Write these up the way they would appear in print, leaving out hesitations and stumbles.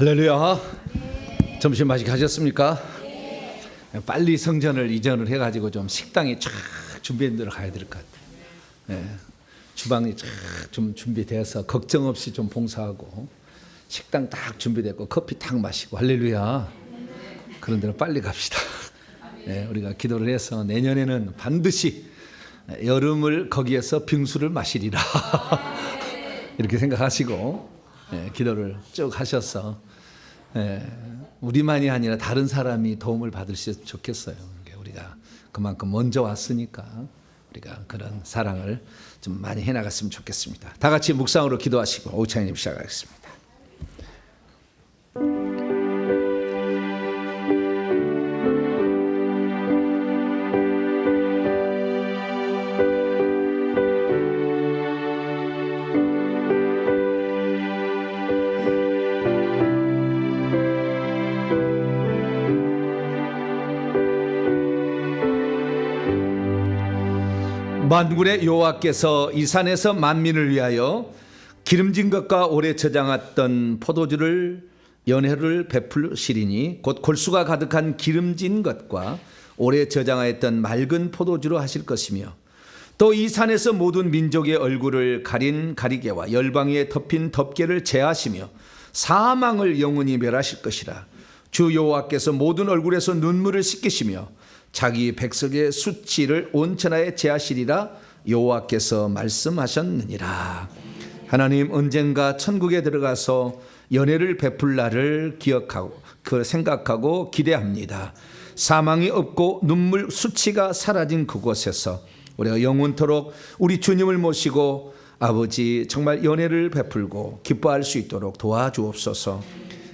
할렐루야. 점심 맛있게 하셨습니까? 빨리 성전을 이전을 해가지고 좀 식당이 쫙 준비된 데로 가야 될 것 같아요. 주방이 쫙 좀 준비돼서 걱정 없이 좀 봉사하고 식당 딱 준비됐고 커피 딱 마시고 할렐루야. 그런 데로 빨리 갑시다. 우리가 기도를 해서 내년에는 반드시 여름을 거기에서 빙수를 마시리라 이렇게 생각하시고 기도를 쭉 하셔서 우리만이 아니라 다른 사람이 도움을 받으셨으면 좋겠어요. 우리가 그만큼 먼저 왔으니까 우리가 그런 사랑을 좀 많이 해나갔으면 좋겠습니다. 다 같이 묵상으로 기도하시고 오찬님 시작하겠습니다. 만군의 여호와께서 이 산에서 만민을 위하여 기름진 것과 오래 저장했던 포도주를 연회를 베풀시리니 곧 골수가 가득한 기름진 것과 오래 저장하였던 맑은 포도주로 하실 것이며 또 이 산에서 모든 민족의 얼굴을 가린 가리개와 열방에 덮인 덮개를 제하시며 사망을 영원히 멸하실 것이라. 주 여호와께서 모든 얼굴에서 눈물을 씻기시며 자기 백성의 수치를 온천하에 제하시리라. 여호와께서 말씀하셨느니라. 하나님, 언젠가 천국에 들어가서 연회를 베풀 날을 기억하고 생각하고 기대합니다. 사망이 없고 눈물 수치가 사라진 그곳에서 우리가 영원토록 우리 주님을 모시고 아버지 정말 연회를 베풀고 기뻐할 수 있도록 도와주옵소서.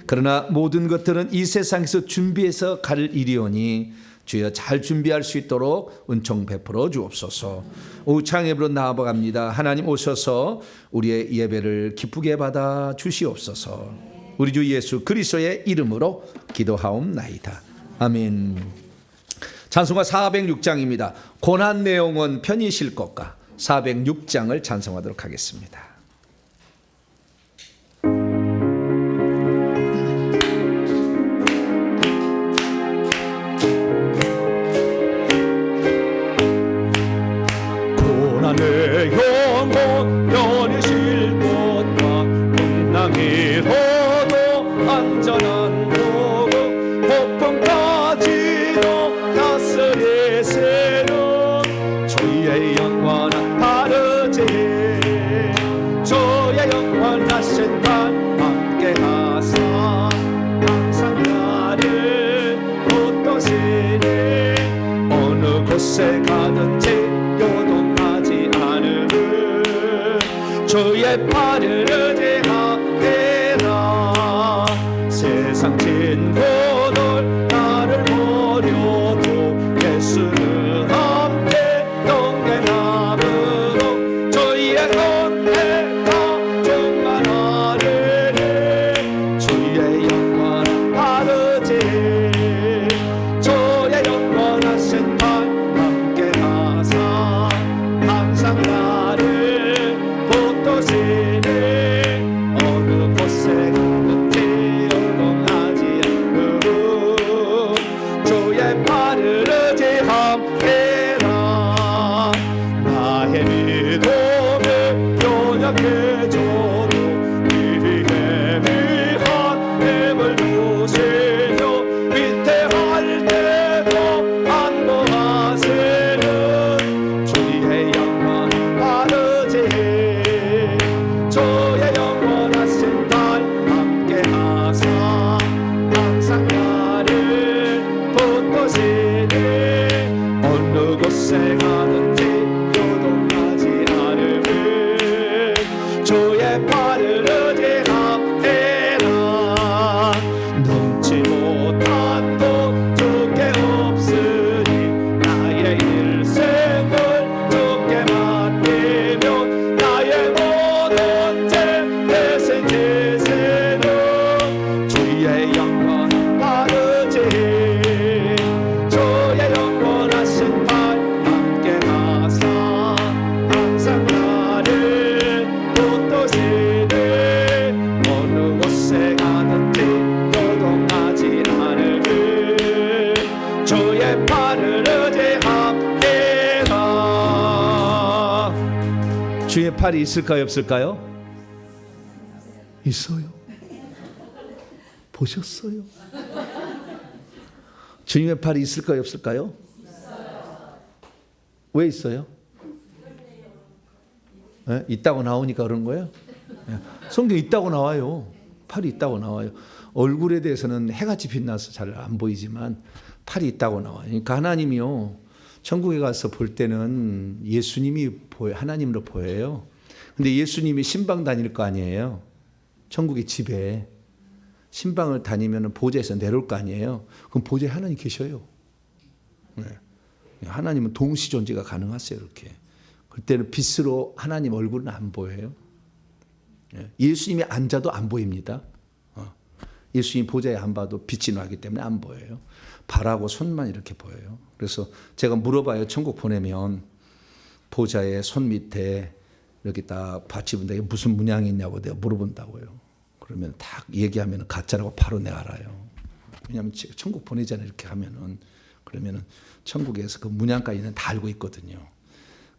그러나 모든 것들은 이 세상에서 준비해서 갈 일이오니 주여 잘 준비할 수 있도록 은총 베풀어 주옵소서. 오창 예배로 나아갑니다. 하나님 오셔서 우리의 예배를 기쁘게 받아 주시옵소서. 우리 주 예수 그리스도의 이름으로 기도하옵나이다. 아멘. 찬송가 406장입니다. 고난 내용은 편히실 것과 406장을 찬송하도록 하겠습니다. 내 영혼 편히실 곳과 풍랑이로도 안전한 곳 폭풍까지도 다스리시는 주의 영원한 바르지 주의 영원하신 판 함께하사 항상 나를 붙드시니 어느 곳에 가든지 주의 팔을 의지하리라. 세상 친구들 나를 버려도 예수는 함께 동행함으로 주의 은혜가 충만하리니 주의 영원한 바르지 주의 영원하신 판 함께하사 항상 나를 어느 곳에 가든지 영동하지 않으리 팔이 있을까요, 없을까요? 있어요. 보셨어요? 주님의 팔이 있을까요, 없을까요? 왜 있어요? 네? 있다고 나오니까 그런 거예요? 네. 성경에 있다고 나와요. 팔이 있다고 나와요. 얼굴에 대해서는 해같이 빛나서 잘 안 보이지만 팔이 있다고 나와요. 그러니까 하나님이요, 천국에 가서 볼 때는 예수님이 하나님으로 보여요. 근데 예수님이 신방 다닐 거 아니에요. 천국의 집에 신방을 다니면 보좌에서 내려올 거 아니에요. 그럼 보좌에 하나님 계셔요. 네. 하나님은 동시 존재가 가능하세요. 이렇게. 그때는 빛으로 하나님 얼굴은 안 보여요. 예수님이 앉아도 안 보입니다. 예수님 보좌에 안 봐도 빛이 나기 때문에 안 보여요. 발하고 손만 이렇게 보여요. 그래서 제가 물어봐요. 천국 보내면 보좌의 손 밑에 이렇게 딱 받침인데 이게 무슨 문양이 있냐고 내가 물어본다고요. 그러면 딱 얘기하면 가짜라고 바로 내가 알아요. 왜냐하면 천국 보내잖아요. 이렇게 하면은. 그러면은 천국에서 그 문양까지는 다 알고 있거든요.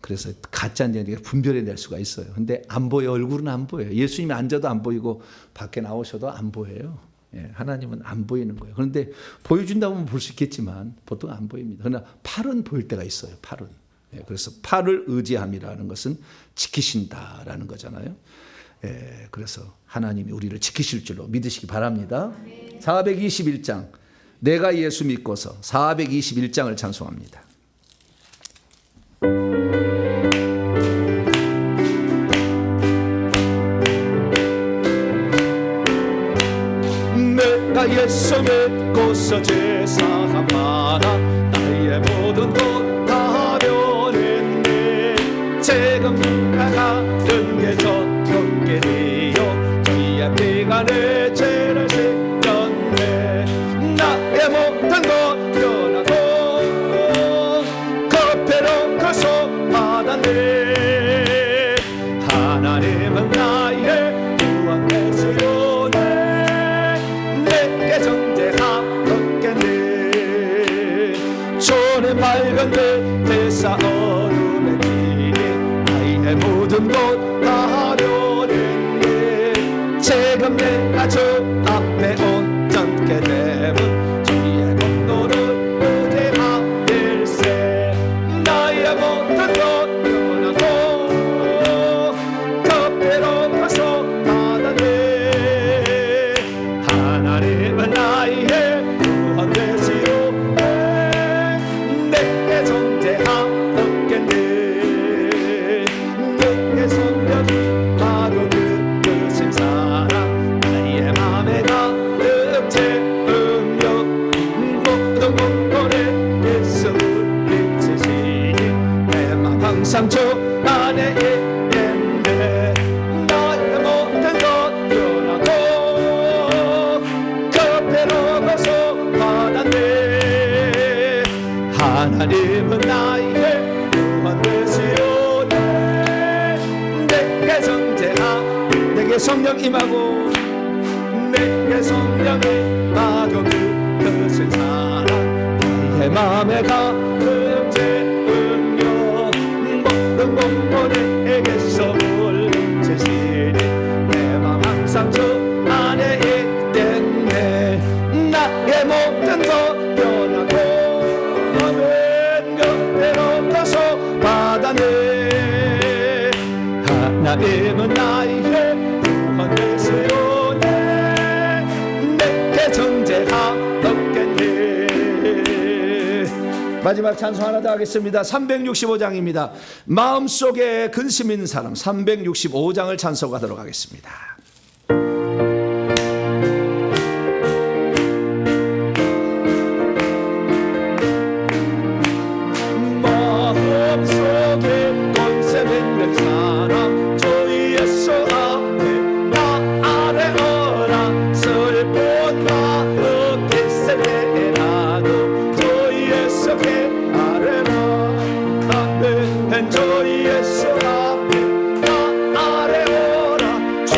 그래서 가짜인지 분별해낼 수가 있어요. 근데 안 보여. 얼굴은 안 보여요. 예수님이 앉아도 안 보이고 밖에 나오셔도 안 보여요. 예, 하나님은 안 보이는 거예요. 그런데 보여준다면 볼 수 있겠지만 보통 안 보입니다. 그러나 팔은 보일 때가 있어요. 팔은. 예, 그래서 팔을 의지함이라는 것은 지키신다라는 거잖아요. 예, 그래서 하나님이 우리를 지키실 줄로 믿으시기 바랍니다. 421장 내가 예수 믿고서 421장을 찬송합니다. 내가 예수 믿고서 제사함 하나 나의 모든 것 다 변했네. 지금 내가 든 게 저렇게 되어 주의 피가 내 죄를 씻겼네. 나의 모든 것 변하고 그 배로 그소 받았네. 하나님은 나의 구원 되시오네. 내게 정죄하였겠네. 손에 맑은 내 대사 얼음에 기린 나의 모든 것 다 변했네. 지금 내가 주 앞에 온전케 되면 주의 공로를 의지하일세. 나의 모든 것 변하고 그 배로 가서 받았네. 하나님은 나의 구원 되시오네. 내게 정죄하였겠네. 내게 성령이 바로 그으신 사람 나의 맘에 가득 채우며 모든 공권에 예수를 미치시니 내 맘 항상 주 안에 있겠네. 나의 모든 것 변하고 그 배로 가서 받았네. 하나님은 나의 구원 되시오네. 내게 정죄하 내게 성령 임하고 내게 성령 임하고 그으신 사람 나의 맘에 가득 채우며 모든 공권에 계셔 물리치시니 내 맘 항상 주 안에 있겠네. 나의 모든 것 변하고 곁에로 가서 받았네. 하나님은 나의 구원 되시오네. 내게 정죄하였겠네. 마지막 찬송 하나 더 하겠습니다. 365장입니다. 마음속에 근심 있는 사람 365장을 찬송하도록 하겠습니다. 마음속에 권세 있는 사람 주 예수 앞에 나 아뢰어라. 슬픈 마음 있을 때라도 주 예수께 아뢰라. 아멘. 주 예수 앞에 나 아뢰어라. 주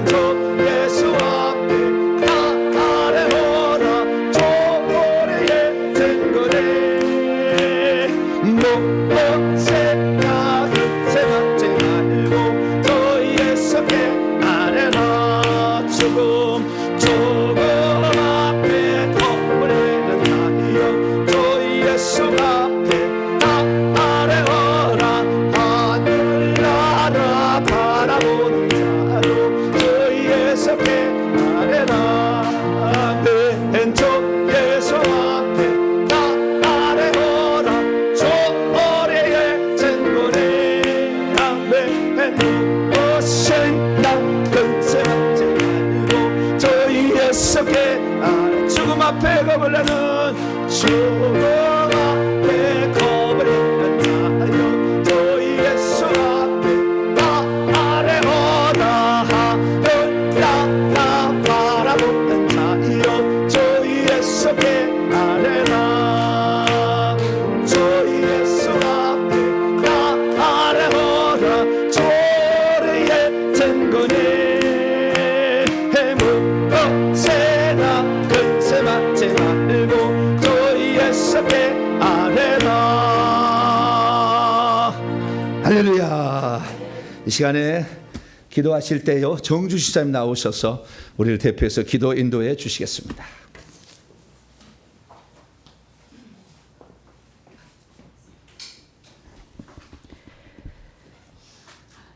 주 예수 앞에 다 아뢰어라 조고래의 증거래 못못새가 새맞지 말고 주 예수께 아뢰라 죽음 앞에 겁을 내는 나이여 주 예수 앞에 다 아뢰어라 하늘나라 바라보는 자로 주 예수께 아뢰라 왼쪽 예수 앞에 다 아뢰어라 조어래의 증거래 아멘 무엇은 나근세 맞지 말고 주 예수께 아뢰 죽음 앞에 겁을 내는 죽음 앞에 겁을 내는 자여 주 예수 앞에 다 아뢰어라 하늘나라 바라보는 자여 주 예수께 아뢰라 주 예수 앞에 다 아뢰어라 조리의 증거네 무엇에나 근세 맞지 말고 주 예수께 아뢰라. 할렐루야. 이 시간에 기도하실 때요 정주 시사님 나오셔서 우리를 대표해서 기도 인도해 주시겠습니다.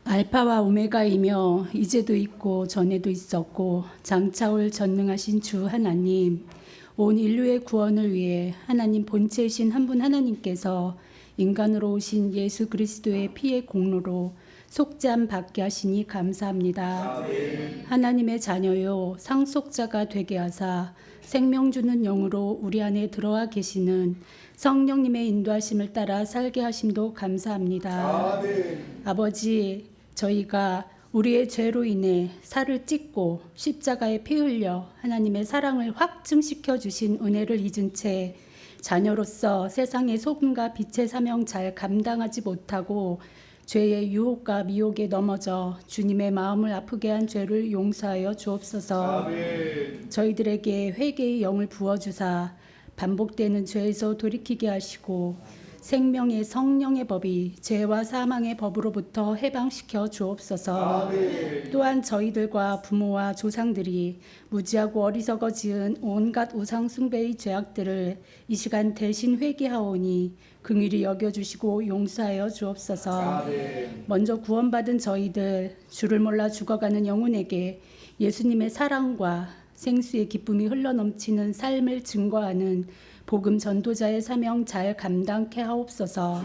알파와 오메가이며 이제도 있고 전에도 있었고 장차올 전능하신 주 하나님, 온 인류의 구원을 위해 하나님 본체이신 한 분 하나님께서 인간으로 오신 예수 그리스도의 피의 공로로 속죄함 받게 하시니 감사합니다. 아멘. 하나님의 자녀요 상속자가 되게 하사 생명 주는 영으로 우리 안에 들어와 계시는 성령님의 인도하심을 따라 살게 하심도 감사합니다. 아멘. 아버지, 저희가 우리의 죄로 인해 살을 찢고 십자가에 피 흘려 하나님의 사랑을 확증시켜 주신 은혜를 잊은 채 자녀로서 세상의 소금과 빛의 사명 잘 감당하지 못하고 죄의 유혹과 미혹에 넘어져 주님의 마음을 아프게 한 죄를 용서하여 주옵소서. 아멘. 저희들에게 회개의 영을 부어주사 반복되는 죄에서 돌이키게 하시고 생명의 성령의 법이 죄와 사망의 법으로부터 해방시켜 주옵소서. 아멘. 또한 저희들과 부모와 조상들이 무지하고 어리석어 지은 온갖 우상 숭배의 죄악들을 이 시간 대신 회개하오니 긍휼히 여겨주시고 용서하여 주옵소서. 아멘. 먼저 구원받은 저희들, 주를 몰라 죽어가는 영혼에게 예수님의 사랑과 생수의 기쁨이 흘러넘치는 삶을 증거하는 복음 전도자의 사명 잘 감당케 하옵소서.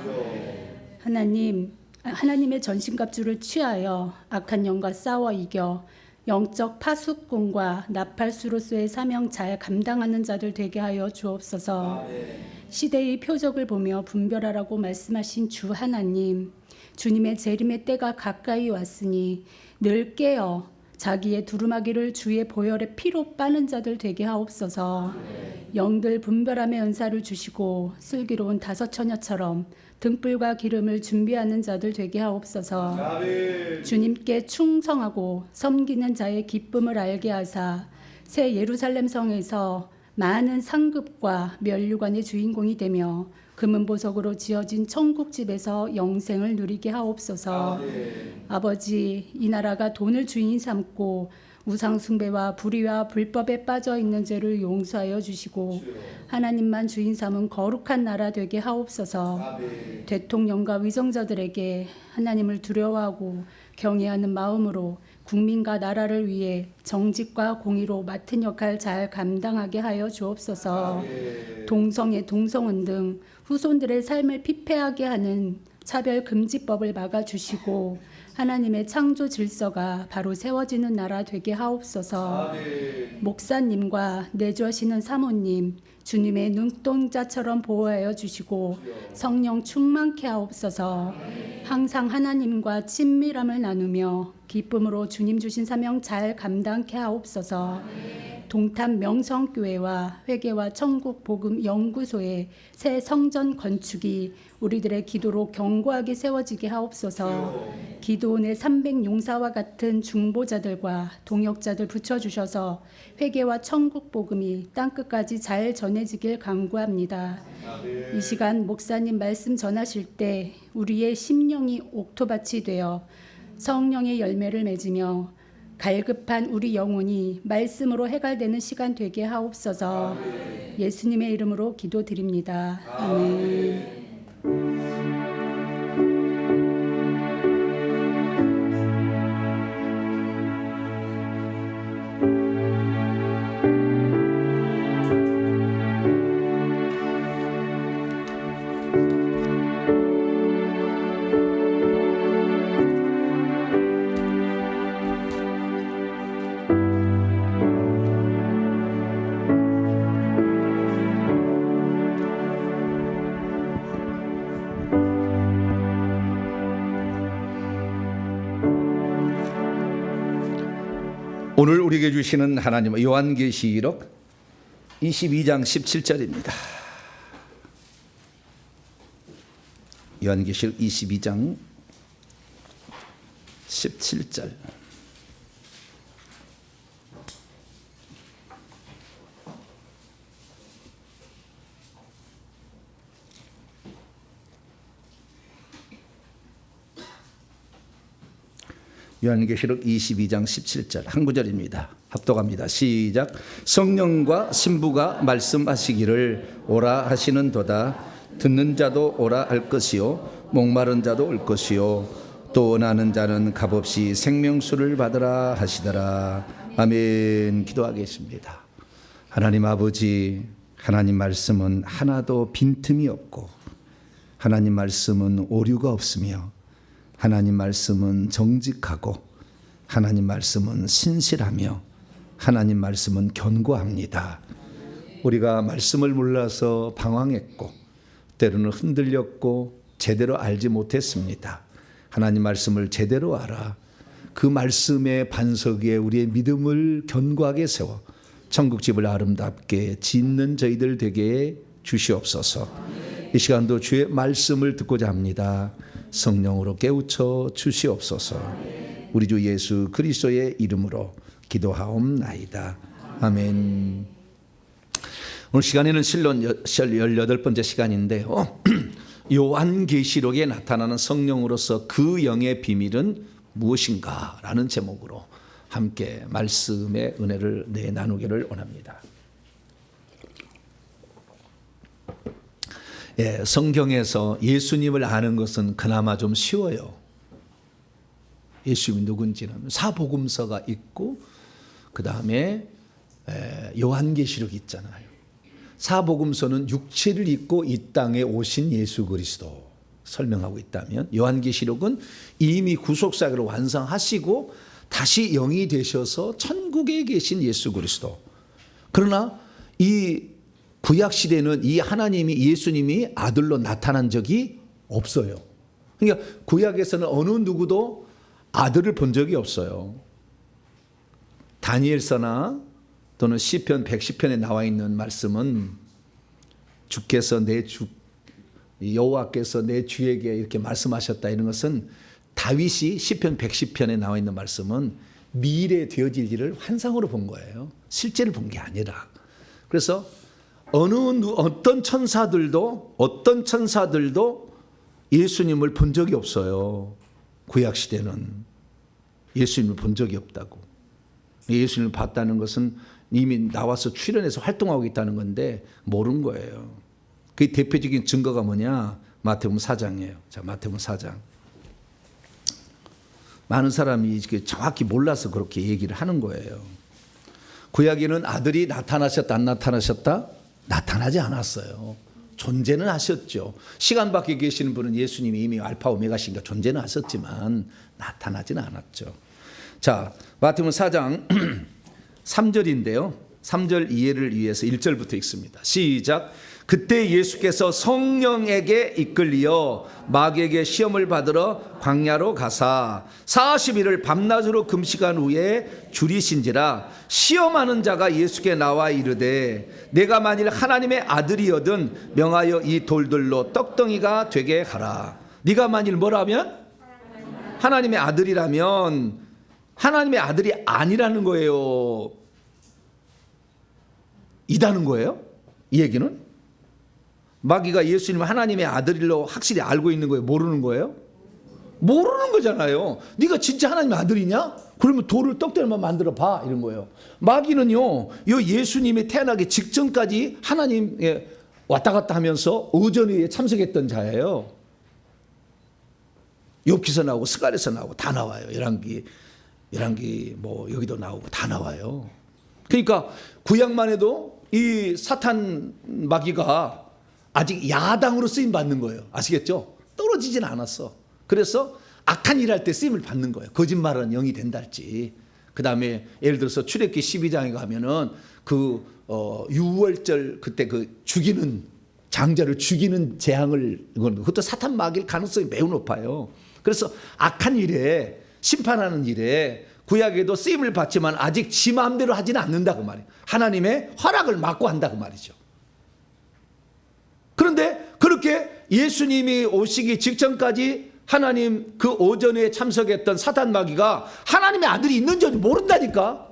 하나님, 하나님의 전신갑주를 취하여 악한 영과 싸워 이겨 영적 파수꾼과 나팔수로서의 사명 잘 감당하는 자들 되게 하여 주옵소서. 시대의 표적을 보며 분별하라고 말씀하신 주 하나님, 주님의 재림의 때가 가까이 왔으니 늘 깨어 자기의 두루마기를 주의 보혈의 피로 빠는 자들 되게 하옵소서. 영들 분별함의 은사를 주시고 슬기로운 다섯 처녀처럼 등불과 기름을 준비하는 자들 되게 하옵소서. 아멘. 주님께 충성하고 섬기는 자의 기쁨을 알게 하사 새 예루살렘 성에서 많은 상급과 면류관의 주인공이 되며 금은 보석으로 지어진 천국집에서 영생을 누리게 하옵소서. 아멘. 아버지, 이 나라가 돈을 주인 삼고 우상숭배와 불의와 불법에 빠져 있는 죄를 용서하여 주시고 하나님만 주인 삼은 거룩한 나라 되게 하옵소서. 아멘. 대통령과 위정자들에게 하나님을 두려워하고 경외하는 마음으로 국민과 나라를 위해 정직과 공의로 맡은 역할 잘 감당하게 하여 주옵소서. 아멘. 동성애, 동성혼 등 후손들의 삶을 피폐하게 하는 차별금지법을 막아주시고 하나님의 창조 질서가 바로 세워지는 나라 되게 하옵소서. 아멘. 목사님과 내주하시는 사모님, 주님의 눈동자처럼 보호하여 주시고 성령 충만케 하옵소서. 아멘. 항상 하나님과 친밀함을 나누며 기쁨으로 주님 주신 사명 잘 감당케 하옵소서. 아멘. 동탄 명성교회와 회계와 천국 복음 연구소의 새 성전 건축이 우리들의 기도로 견고하게 세워지게 하옵소서. 기도원의 300용사와 같은 중보자들과 동역자들 붙여주셔서 회계와 천국 복음이 땅끝까지 잘 전해지길 간구합니다. 이 시간 목사님 말씀 전하실 때 우리의 심령이 옥토밭이 되어 성령의 열매를 맺으며 갈급한 우리 영혼이 말씀으로 해갈되는 시간 되게 하옵소서. 예수님의 이름으로 기도드립니다. 아멘. 오늘 우리에게 주시는 하나님의 요한계시록 22장 17절입니다. 요한계시록 22장 17절. 요한계시록 22장 17절 한 구절입니다. 합독합니다. 시작. 성령과 신부가 말씀하시기를 오라 하시는도다. 듣는 자도 오라 할 것이요 목마른 자도 올 것이요 또 원하는 자는 값없이 생명수를 받으라 하시더라. 아멘. 기도하겠습니다. 하나님 아버지, 하나님 말씀은 하나도 빈틈이 없고 하나님 말씀은 오류가 없으며 하나님 말씀은 정직하고 하나님 말씀은 신실하며 하나님 말씀은 견고합니다. 우리가 말씀을 몰라서 방황했고 때로는 흔들렸고 제대로 알지 못했습니다. 하나님 말씀을 제대로 알아 그 말씀의 반석 위에 우리의 믿음을 견고하게 세워 천국집을 아름답게 짓는 저희들 되게 주시옵소서. 이 시간도 주의 말씀을 듣고자 합니다. 성령으로 깨우쳐 주시옵소서. 우리 주 예수 그리스도의 이름으로 기도하옵나이다. 아멘. 오늘 시간에는 실론 18번째 시간인데요. 요한계시록에 나타나는 성령으로서 그 영의 비밀은 무엇인가 라는 제목으로 함께 말씀의 은혜를 나누기를 원합니다. 성경에서 예수님을 아는 것은 그나마 좀 쉬워요. 예수님이 누군지는 사복음서가 있고 그 다음에 요한계시록이 있잖아요. 사복음서는 육체를 입고 이 땅에 오신 예수 그리스도 설명하고 있다면 요한계시록은 이미 구속사역을 완성하시고 다시 영이 되셔서 천국에 계신 예수 그리스도. 그러나 이 구약시대는 이 하나님이 예수님이 아들로 나타난 적이 없어요. 그러니까 구약에서는 어느 누구도 아들을 본 적이 없어요. 다니엘서나 또는 시편 110편에 나와 있는 말씀은 주께서 여호와께서 내 주에게 이렇게 말씀하셨다 이런 것은 다윗이 시편 110편에 나와 있는 말씀은 미래 되어질 일을 환상으로 본 거예요. 실제를 본 게 아니라. 그래서 어떤 천사들도 예수님을 본 적이 없어요. 구약 시대는 예수님을 본 적이 없다고. 예수님을 봤다는 것은 이미 나와서 출연해서 활동하고 있다는 건데 모르는 거예요. 그 대표적인 증거가 뭐냐? 마태복음 4장이에요. 자, 마태복음 4장. 많은 사람이 정확히 몰라서 그렇게 얘기를 하는 거예요. 구약에는 아들이 나타나셨다 안 나타나셨다? 나타나지 않았어요. 존재는 하셨죠. 시간 밖에 계시는 분은 예수님이 이미 알파 오메가시니까 존재는 하셨지만 나타나지는 않았죠. 자, 마태복음 4장 3절인데요. 3절 이해를 위해서 1절부터 읽습니다. 시작. 그때 예수께서 성령에게 이끌리어 마귀에게 시험을 받으러 광야로 가사 40일을 밤낮으로 금식한 후에 줄이신지라 시험하는 자가 예수께 나와 이르되 내가 만일 하나님의 아들이거든 명하여 이 돌들로 떡덩이가 되게 하라. 네가 만일 뭐라면 하나님의 아들이라면 하나님의 아들이 아니라는 거예요, 이다는 거예요? 이 얘기는 마귀가 예수님을 하나님의 아들로 확실히 알고 있는 거예요? 모르는 거예요? 모르는 거잖아요. 네가 진짜 하나님의 아들이냐? 그러면 돌을 떡들만 만들어 봐, 이런 거예요. 마귀는요, 요 예수님이 태어나기 직전까지 하나님에 왔다 갔다 하면서 오전에 참석했던 자예요. 욥기서 나오고 스가랴서 나오고 다 나와요. 열왕기 뭐 여기도 나오고 다 나와요. 그러니까 구약만 해도 이 사탄 마귀가 아직 야당으로 쓰임 받는 거예요. 아시겠죠? 떨어지진 않았어. 그래서 악한 일 할 때 쓰임을 받는 거예요. 거짓말은 영이 된다 할지. 그 다음에 예를 들어서 출애굽기 12장에 가면은 그 유월절 그때 그 죽이는 장자를 죽이는 재앙을, 그것도 사탄 마귀일 가능성이 매우 높아요. 그래서 악한 일에, 심판하는 일에 구약에도 쓰임을 받지만 아직 지 마음대로 하지는 않는다고 말이에요. 하나님의 허락을 받고 한다고 말이죠. 그런데 그렇게 예수님이 오시기 직전까지 하나님 그 오전에 참석했던 사탄 마귀가 하나님의 아들이 있는 줄 모른다니까.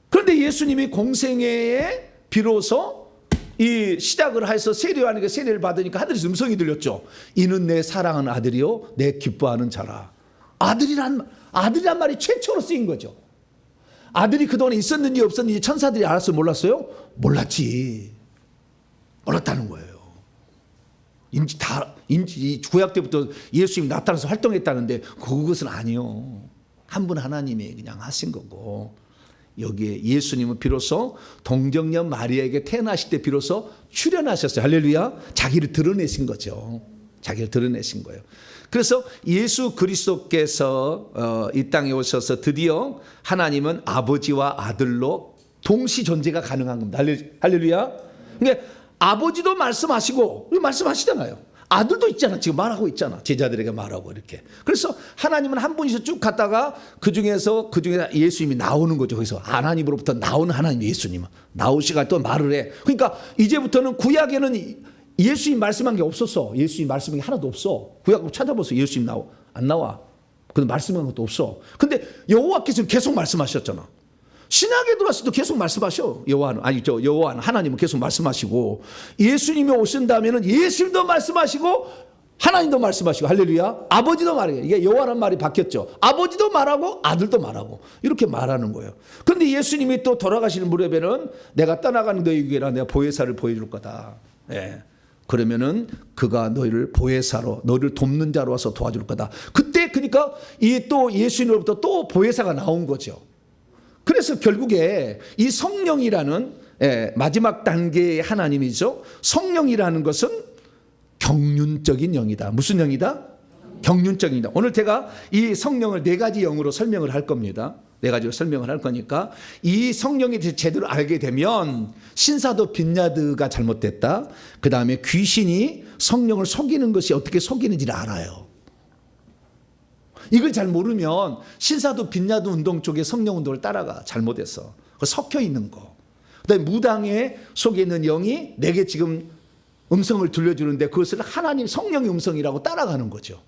그런데 예수님이 공생애에 비로소 이 시작을 해서 세례하니까 세례를 받으니까 하늘에서 음성이 들렸죠. 이는 내 사랑하는 아들이요 내 기뻐하는 자라. 아들이란 말이 최초로 쓰인 거죠. 아들이 그동안에 있었는지 없었는지 천사들이 알았어요, 몰랐어요? 몰랐지. 몰랐다는 거예요. 구약 때부터 예수님이 나타나서 활동했다는데 그것은 아니요. 한 분 하나님이 그냥 하신 거고, 여기에 예수님은 비로소 동정녀 마리아에게 태어나실 때 비로소 출현하셨어요. 할렐루야. 자기를 드러내신 거죠. 자기를 드러내신 거예요. 그래서 예수 그리스도께서 이 땅에 오셔서 드디어 하나님은 아버지와 아들로 동시 존재가 가능한 겁니다. 할렐루야. 그러니까 아버지도 말씀하시고 말씀하시잖아요. 아들도 있잖아. 지금 말하고 있잖아. 제자들에게 말하고 이렇게. 그래서 하나님은 한 분이서 쭉 갔다가 그 중에 예수님이 나오는 거죠. 거기서 하나님으로부터 나오는 하나님 예수님은 나오시가 또 말을 해. 그러니까 이제부터는 구약에는 예수님 말씀한 게 없었어. 예수님 말씀한 게 하나도 없어. 구약 찾아보세요. 예수님 안 나와. 근데 말씀한 것도 없어. 근데 여호와께서는 계속 말씀하셨잖아. 신약에 들어왔을 때 계속 말씀하셔. 여호와는 하나님은 계속 말씀하시고, 예수님이 오신다면은 예수님도 말씀하시고 하나님도 말씀하시고, 할렐루야. 아버지도 말해요. 이게 여호와라는 말이 바뀌었죠. 아버지도 말하고 아들도 말하고 이렇게 말하는 거예요. 그런데 예수님이 또 돌아가시는 무렵에는 내가 떠나가는 너희에게라 내가 보혜사를 보여줄 거다. 예. 그러면은 그가 너희를 보혜사로, 너희를 돕는 자로 와서 도와줄 거다. 그때 그러니까 이 또 예수님으로부터 또 보혜사가 나온 거죠. 그래서 결국에 이 성령이라는 마지막 단계의 하나님이죠. 성령이라는 것은 경륜적인 영이다. 무슨 영이다? 경륜적인 영. 오늘 제가 이 성령을 네 가지 영으로 설명을 할 겁니다. 네 가지로 설명을 할 거니까 이 성령에 대해서 제대로 알게 되면 신사도 빈야드가 잘못됐다. 그 다음에 귀신이 성령을 속이는 것이 어떻게 속이는지를 알아요. 이걸 잘 모르면 신사도 빈야드 운동 쪽에 성령 운동을 따라가. 잘못했어. 섞여 있는 거. 그다음에 무당의 속에 있는 영이 내게 지금 음성을 들려주는데 그것을 하나님 성령의 음성이라고 따라가는 거죠.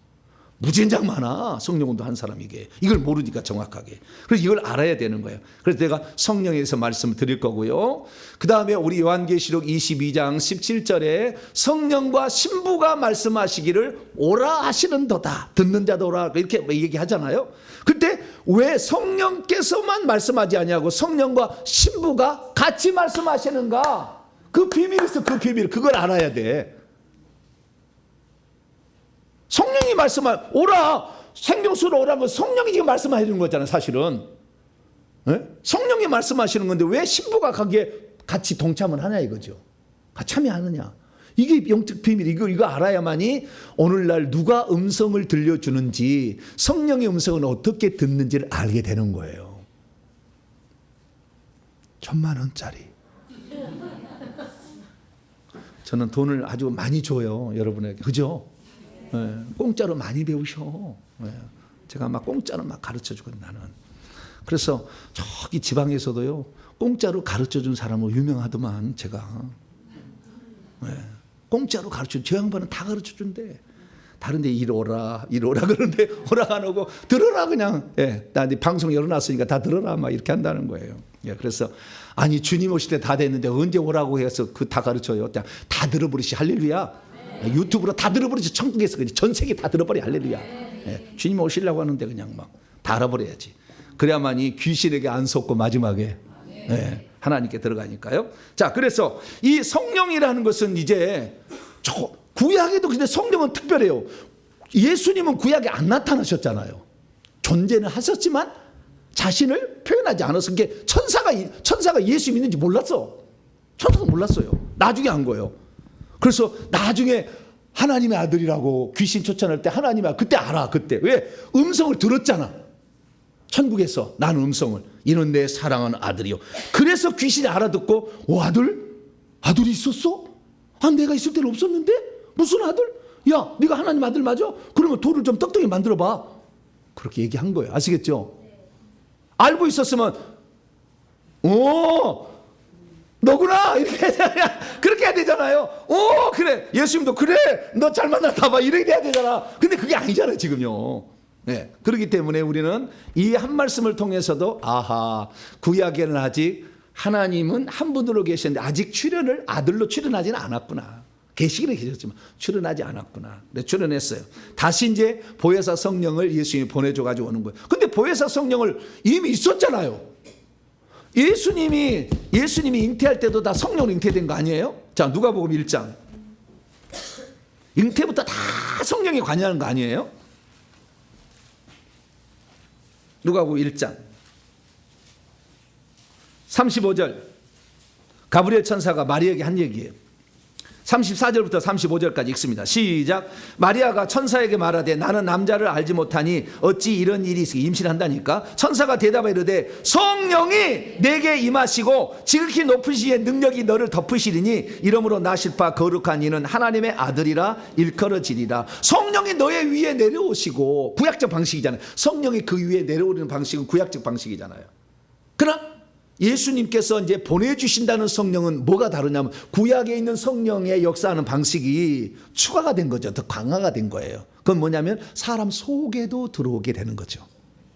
무진장 많아. 성령 운동 한 사람에게. 이걸 모르니까 정확하게. 그래서 이걸 알아야 되는 거예요. 그래서 내가 성령에 대해서 말씀을 드릴 거고요. 그 다음에 우리 요한계시록 22장 17절에 성령과 신부가 말씀하시기를 오라 하시는도다. 듣는 자도 오라. 이렇게 얘기하잖아요. 그때 왜 성령께서만 말씀하지 아니하고 성령과 신부가 같이 말씀하시는가? 그 비밀이 있어. 그 비밀. 그걸 알아야 돼. 성령이 오라, 생명수로 오라는 건 성령이 지금 말씀하시는 거잖아요, 사실은. 네? 성령이 말씀하시는 건데 왜 신부가 거기에 같이 동참을 하냐 이거죠. 같이 참여하느냐. 이게 영적 비밀. 이거 알아야만이 오늘날 누가 음성을 들려주는지, 성령의 음성은 어떻게 듣는지를 알게 되는 거예요. 1,000만 원짜리. 저는 돈을 아주 많이 줘요, 여러분에게. 그죠? 예, 공짜로 많이 배우셔. 예, 제가 막 공짜로 막 가르쳐 주거든, 나는. 그래서 저기 지방에서도요, 공짜로 가르쳐 준 사람으로 유명하더만, 제가. 예, 공짜로 가르쳐, 저 양반은 다 가르쳐 준대. 다른데 이리 오라 그러는데 오라 안 오고 들어라 그냥. 예, 나 이제 방송 열어놨으니까 다 들어라 막 이렇게 한다는 거예요. 예, 그래서 아니 주님 오실 때 다 됐는데 언제 오라고 해서 그 다 가르쳐요. 다 들어버리시. 할렐루야. 유튜브로 다 들어버리지. 천국에서 전 세계 다 들어버려. 할렐루야. 예, 주님 오시려고 하는데 그냥 막 다 알아버려야지. 그래야만이 귀신에게 안 속고 마지막에 예, 하나님께 들어가니까요. 자, 그래서 이 성령이라는 것은 이제 구약에도 근데 성령은 특별해요. 예수님은 구약에 안 나타나셨잖아요. 존재는 하셨지만 자신을 표현하지 않았어. 그게 천사가 예수 믿는지 몰랐어. 천사가 몰랐어요. 나중에 한 거예요. 그래서 나중에 하나님의 아들이라고 귀신 쫓아낼 때 하나님의 그때 알아. 그때 왜? 음성을 들었잖아. 천국에서 나는 음성을, 이는 내 사랑하는 아들이요. 그래서 귀신이 알아듣고, 아들이 있었어? 아, 내가 있을 때는 없었는데? 무슨 아들? 야, 네가 하나님 아들 맞아? 그러면 돌을 좀 떡떡이 만들어봐. 그렇게 얘기한 거예요. 아시겠죠? 알고 있었으면 너구나 이렇게 그렇게 해야 되잖아요. 그래, 예수님도 그래, 너 잘 만났다 봐 이렇게 해야 되잖아. 근데 그게 아니잖아요 지금요. 네, 그렇기 때문에 우리는 이 한 말씀을 통해서도 구약에는 아직 하나님은 한 분으로 계셨는데 아직 아들로 출현하지는 않았구나. 계시기는 계셨지만 출현하지 않았구나. 네, 출현했어요. 다시 이제 보혜사 성령을 예수님이 보내줘가지고 오는 거예요. 근데 보혜사 성령을 이미 있었잖아요. 예수님이 잉태할 때도 다 성령으로 잉태된 거 아니에요? 자, 누가복음 1장. 잉태부터 다 성령이 관여하는 거 아니에요? 누가복음 1장 35절 가브리엘 천사가 마리아에게 한 얘기예요. 34절부터 35절까지 읽습니다. 시작. 마리아가 천사에게 말하되 나는 남자를 알지 못하니 어찌 이런 일이 임신한다니까. 천사가 대답하여 이르되 성령이 내게 임하시고 지극히 높은 시에 능력이 너를 덮으시리니 이러므로 나실 바 거룩한 이는 하나님의 아들이라 일컬어지리라. 성령이 너의 위에 내려오시고, 구약적 방식이잖아요. 성령이 그 위에 내려오는 방식은 구약적 방식이잖아요. 그러나 예수님께서 이제 보내주신다는 성령은 뭐가 다르냐면 구약에 있는 성령의 역사하는 방식이 추가가 된 거죠. 더 강화가 된 거예요. 그건 뭐냐면 사람 속에도 들어오게 되는 거죠.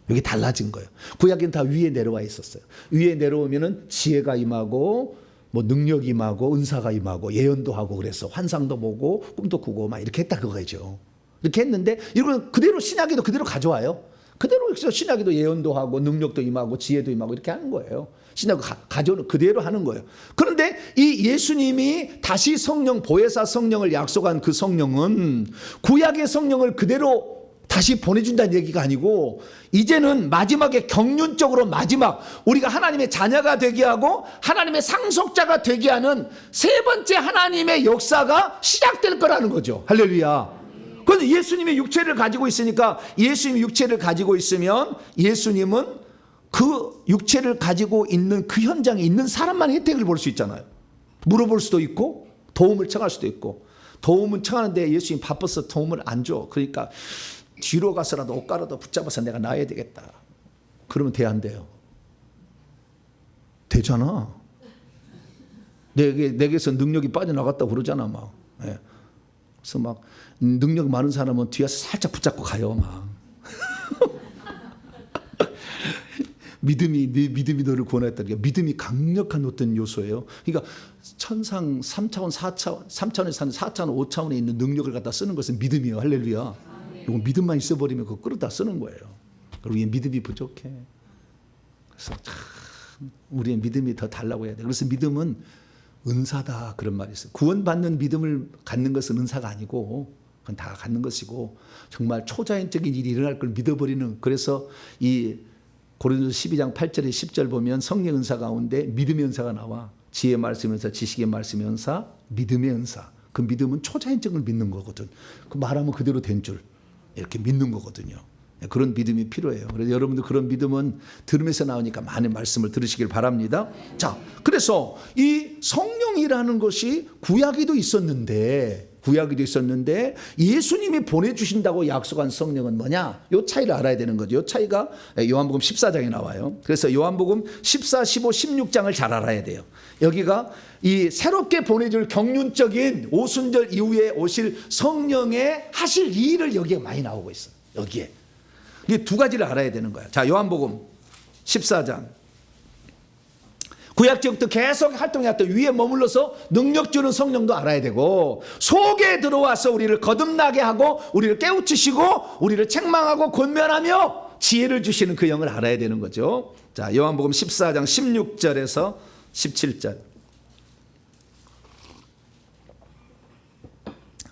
여기 달라진 거예요. 구약에는 다 위에 내려와 있었어요. 위에 내려오면은 지혜가 임하고 뭐 능력이 임하고 은사가 임하고 예언도 하고 그래서 환상도 보고 꿈도 꾸고 막 이렇게 했다 그거죠. 이렇게 했는데 이걸 그대로 신약에도 그대로 가져와요. 그대로 신약에도 예언도 하고 능력도 임하고 지혜도 임하고 이렇게 하는 거예요. 신약을 가져오는 그대로 하는 거예요. 그런데 이 예수님이 다시 성령, 보혜사 성령을 약속한 그 성령은 구약의 성령을 그대로 다시 보내준다는 얘기가 아니고 이제는 마지막에 경륜적으로 마지막 우리가 하나님의 자녀가 되게 하고 하나님의 상속자가 되게 하는 세 번째 하나님의 역사가 시작될 거라는 거죠. 할렐루야. 그런데 예수님이 육체를 가지고 있으니까 예수님이 육체를 가지고 있으면 예수님은 그 육체를 가지고 있는 그 현장에 있는 사람만 혜택을 볼 수 있잖아요. 물어볼 수도 있고 도움을 청할 수도 있고. 도움은 청하는데 예수님 바빠서 도움을 안 줘. 그러니까 뒤로 가서라도 옷가라도 붙잡아서 내가 놔야 되겠다. 그러면 돼, 안 돼요? 되잖아. 내게서 능력이 빠져나갔다고 그러잖아 막. 예. 그래서 막 능력 많은 사람은 뒤에서 살짝 붙잡고 가요 막. 믿음이 너를 구원했다. 믿음이 강력한 어떤 요소예요. 그러니까 천상 3차원, 3차원에 사는 4차원, 5차원에 있는 능력을 갖다 쓰는 것은 믿음이에요. 할렐루야. 이거 믿음만 있어버리면 그거 끌어다 쓰는 거예요. 그리고 믿음이 부족해. 그래서 참 우리의 믿음이 더 달라고 해야 돼. 그래서 믿음은 은사다 그런 말이 있어요. 구원받는 믿음을 갖는 것은 은사가 아니고 그건 다 갖는 것이고 정말 초자연적인 일이 일어날 걸 믿어버리는. 그래서 이 고린도서 12장 8절에 10절 보면 성령 은사 가운데 믿음의 은사가 나와. 지혜의 말씀의 은사, 지식의 말씀의 은사, 믿음의 은사. 그 믿음은 초자연적을 믿는 거거든. 그 말하면 그대로 된 줄 이렇게 믿는 거거든요. 그런 믿음이 필요해요. 그래서 여러분들 그런 믿음은 들으면서 나오니까 많은 말씀을 들으시길 바랍니다. 자, 그래서 이 성령이라는 것이 구약에도 있었는데 예수님이 보내주신다고 약속한 성령은 뭐냐? 이 차이를 알아야 되는 거죠. 이 차이가 요한복음 14장에 나와요. 그래서 요한복음 14, 15, 16장을 잘 알아야 돼요. 여기가 이 새롭게 보내줄 경륜적인 오순절 이후에 오실 성령의 하실 일을 여기에 많이 나오고 있어요. 여기에. 이 두 가지를 알아야 되는 거야. 자, 요한복음 14장. 구약적부터 계속 활동해왔던 위에 머물러서 능력 주는 성령도 알아야 되고, 속에 들어와서 우리를 거듭나게 하고 우리를 깨우치시고 우리를 책망하고 권면하며 지혜를 주시는 그 영을 알아야 되는 거죠. 자, 요한복음 14장 16절에서 17절.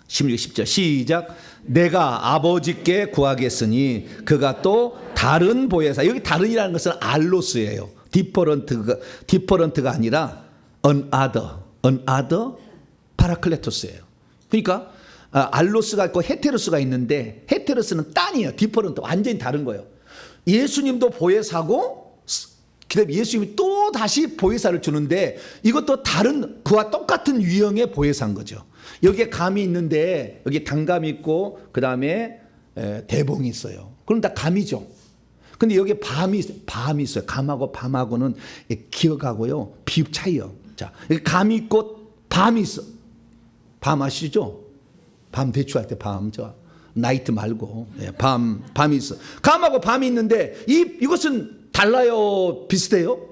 16, 10절 시작. 내가 아버지께 구하겠으니 그가 또 다른 보혜사, 여기 다른이라는 것은 알로스예요. 디퍼런트가 아니라 another 파라클레토스예요. 그러니까 알로스가 있고 헤테로스가 있는데, 헤테로스는 딴이에요. 디퍼런트 완전히 다른 거예요. 예수님도 보혜사고 그다음에 예수님이 또 다시 보혜사를 주는데, 이것도 다른 그와 똑같은 유형의 보혜사인 거죠. 여기에 감이 있는데 여기 단감이 있고 그 다음에 대봉이 있어요. 그럼 다 감이죠. 근데 여기에 밤이 있어요. 감하고 밤하고는 기억하고요, 비읍 차이요. 자, 여기 감이 있고 밤이 있어. 밤 아시죠? 밤 대추할 때 밤, 저 나이트 말고 밤이 있어. 감하고 밤이 있는데 이것은 달라요, 비슷해요?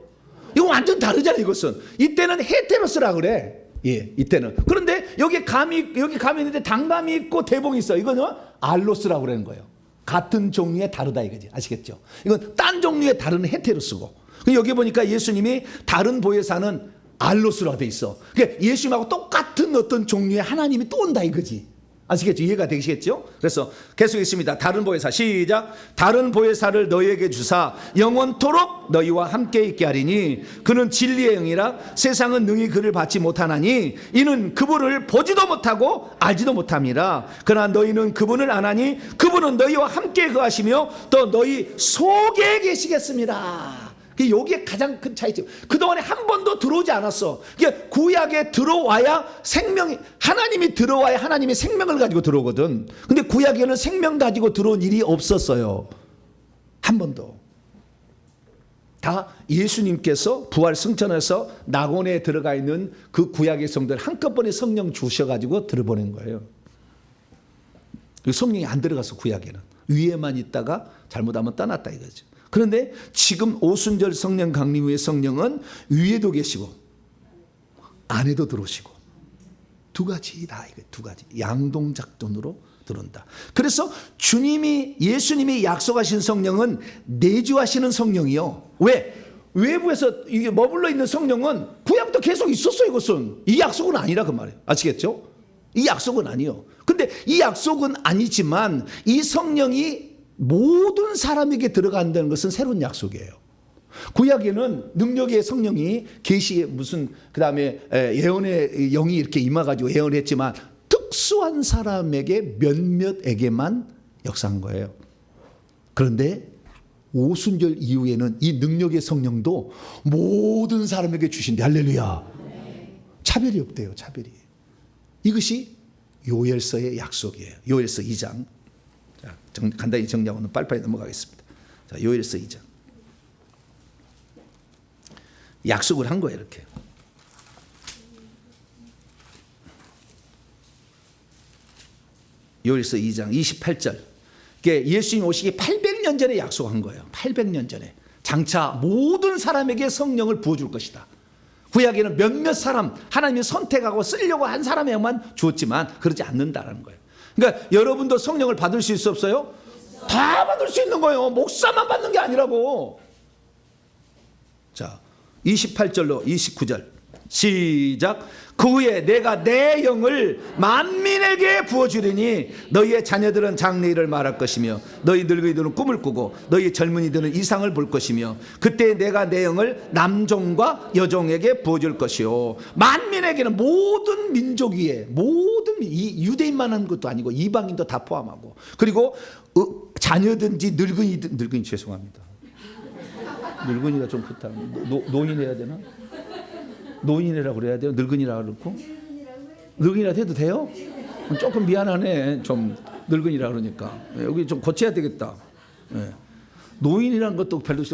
이거 완전 다르잖아요. 이것은 이때는 헤테로스라 그래. 예, 이때는. 그런데 여기 감이 있는데 단감이 있고 대봉이 있어. 이거는 알로스라고 그러는 거예요. 같은 종류의 다르다 이거지. 아시겠죠? 이건 딴 종류의 다른 헤테로스고. 여기 보니까 예수님이 다른 보혜사는 알로스라고 돼 있어. 그러니까 예수님하고 똑같은 어떤 종류의 하나님이 또 온다 이거지. 아시겠죠? 이해가 되시겠죠? 그래서 계속 있습니다. 다른 보혜사 시작. 다른 보혜사를 너희에게 주사 영원토록 너희와 함께 있게 하리니 그는 진리의 영이라 세상은 능히 그를 받지 못하나니 이는 그분을 보지도 못하고 알지도 못함이라. 그러나 너희는 그분을 아나니 그분은 너희와 함께 거하시며 또 너희 속에 계시겠습니다. 여기에 가장 큰 차이점. 그동안에 한 번도 들어오지 않았어. 그러니까 구약에 들어와야 하나님이 들어와야 하나님이 생명을 가지고 들어오거든. 근데 구약에는 생명 가지고 들어온 일이 없었어요. 한 번도. 다 예수님께서 부활 승천해서 낙원에 들어가 있는 그 구약의 성도를 한꺼번에 성령 주셔가지고 들어보낸 거예요. 성령이 안 들어가서 구약에는. 위에만 있다가 잘못하면 떠났다 이거죠. 그런데 지금 오순절 성령 강림 후의 성령은 위에도 계시고 안에도 들어오시고 두 가지다. 이거 두 가지 양동작전으로 들어온다. 그래서 예수님이 약속하신 성령은 내주하시는 성령이요. 왜? 외부에서 이게 머물러 있는 성령은 구약부터 계속 있었어요. 이것은 이 약속은 아니라 그 말이에요. 아시겠죠? 이 약속은 아니요. 근데 이 약속은 아니지만 이 성령이 모든 사람에게 들어간다는 것은 새로운 약속이에요. 구약에는 능력의 성령이 계시에 그다음에 예언의 영이 이렇게 임해가지고 예언했지만 특수한 사람에게 몇몇에게만 역사한 거예요. 그런데 오순절 이후에는 이 능력의 성령도 모든 사람에게 주신대. 할렐루야. 차별이 없대요. 차별이. 이것이 요엘서의 약속이에요. 요엘서 2장. 간단히 정리하고는 빨리빨리 넘어가겠습니다. 자, 요엘서 2장. 약속을 한 거예요, 이렇게. 요엘서 2장 28절. 예수님 오시기 800년 전에 약속한 거예요. 800년 전에. 장차 모든 사람에게 성령을 부어줄 것이다. 구약에는 몇몇 사람, 하나님이 선택하고 쓰려고 한 사람에게만 주었지만 그러지 않는다라는 거예요. 그러니까 여러분도 성령을 받을 수 있어 없어요? 다 받을 수 있는 거예요. 목사만 받는 게 아니라고. 자, 28절로 29절. 시작. 그 후에 내가 내 영을 만민에게 부어주리니 너희의 자녀들은 장래일을 말할 것이며 너희 늙은이들은 꿈을 꾸고 너희 젊은이들은 이상을 볼 것이며 그때 내가 내 영을 남종과 여종에게 부어줄 것이요. 만민에게는 모든 민족 위에 모든 유대인만 한 것도 아니고 이방인도 다 포함하고 그리고 자녀든지 늙은이 죄송합니다. 늙은이가 좀 그렇다. 노인 해야 되나? 노인이라고 그래야 돼요? 늙은이라고 그렇고? 늙은이라고 해도 돼요? 조금 미안하네. 좀 늙은이라고 그러니까. 여기 좀 고쳐야 되겠다. 노인이라는 것도 별로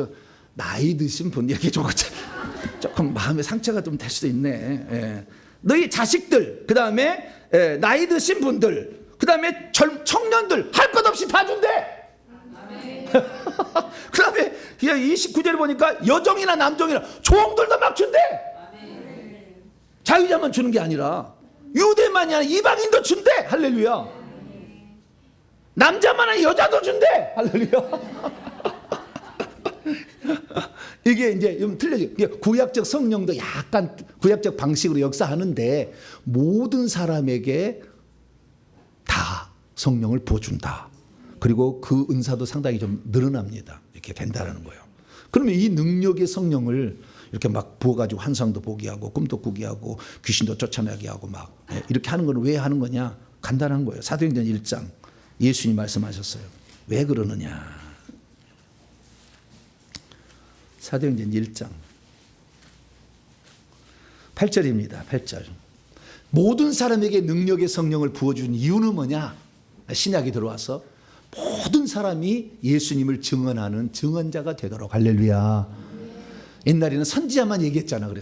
나이 드신 분 이렇게 조금 마음에 상처가 좀 될 수도 있네. 너희 자식들, 그 다음에 나이 드신 분들, 그 다음에 청년들 할 것 없이 다 준대. 그 다음에 29절에 보니까 여종이나 남종이나 종들도 막 준대. 자유자만 주는 게 아니라 유대만이 아니라 이방인도 준대. 할렐루야. 남자만 아니라 여자도 준대. 할렐루야. 이게 이제 좀 틀려져. 구약적 성령도 약간 구약적 방식으로 역사하는데 모든 사람에게 다 성령을 부어준다. 그리고 그 은사도 상당히 좀 늘어납니다. 이렇게 된다는 거예요. 그러면 이 능력의 성령을 이렇게 막 부어가지고 환상도 보게 하고 꿈도 꾸게 하고 귀신도 쫓아내게 하고 막 이렇게 하는 건 왜 하는 거냐? 간단한 거예요. 사도행전 1장 예수님 말씀하셨어요. 왜 그러느냐? 사도행전 1장 8절입니다. 8절. 모든 사람에게 능력의 성령을 부어준 이유는 뭐냐? 신약이 들어와서 모든 사람이 예수님을 증언하는 증언자가 되도록. 할렐루야. 옛날에는 선지자만 얘기했잖아.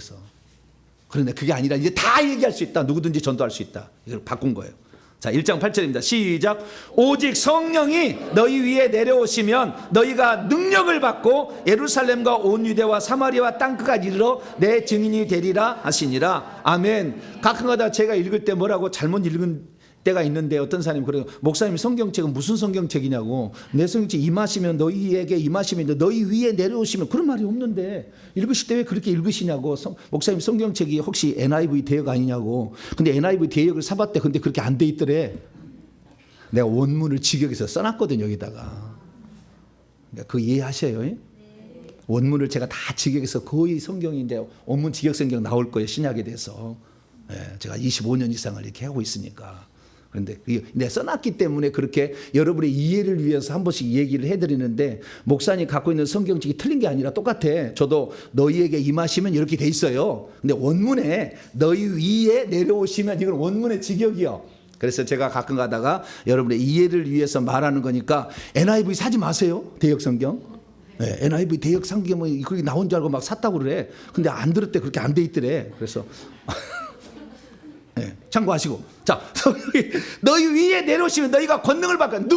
그런데 그게 아니라 이제 다 얘기할 수 있다. 누구든지 전도할 수 있다. 이걸 바꾼 거예요. 자, 1장 8절입니다. 시작. 오직 성령이 너희 위에 내려오시면 너희가 능력을 받고 예루살렘과 온 유대와 사마리아와 땅끝까지 이르러 내 증인이 되리라 하시니라. 아멘. 가끔가다 제가 읽을 때 뭐라고 잘못 읽은 때가 있는데 어떤 사람이 그래요. 목사님 성경책은 무슨 성경책이냐고. 내 성경책 임하시면 너희에게 임하시면 너희 위에 내려오시면 그런 말이 없는데 읽으실 때 왜 그렇게 읽으시냐고. 목사님 성경책이 혹시 NIV 대역 아니냐고. 근데 NIV 대역을 사봤대. 근데 그렇게 안 돼 있더래. 내가 원문을 직역해서 써놨거든 여기다가. 그러니까 그 이해하셔요. 원문을 제가 다 직역해서 거의 성경인데 원문 직역 성경 나올 거예요. 신약에 대해서. 제가 25년 이상을 이렇게 하고 있으니까. 그런데 내가 써놨기 때문에 그렇게 여러분의 이해를 위해서 한 번씩 얘기를 해드리는데 목사님 갖고 있는 성경책이 틀린 게 아니라 똑같아. 저도 너희에게 임하시면 이렇게 돼 있어요. 근데 원문에 너희 위에 내려오시면 이건 원문의 직역이요. 그래서 제가 가끔 가다가 여러분의 이해를 위해서 말하는 거니까 NIV 사지 마세요. 대역 성경. NIV 대역 성경 뭐 그게 나온 줄 알고 막 샀다고 그래. 근데 안 들었대. 그렇게 안 돼 있더래. 그래서 참고하시고. 자, 너희 위에 내려오시면 너희가 권능을 받고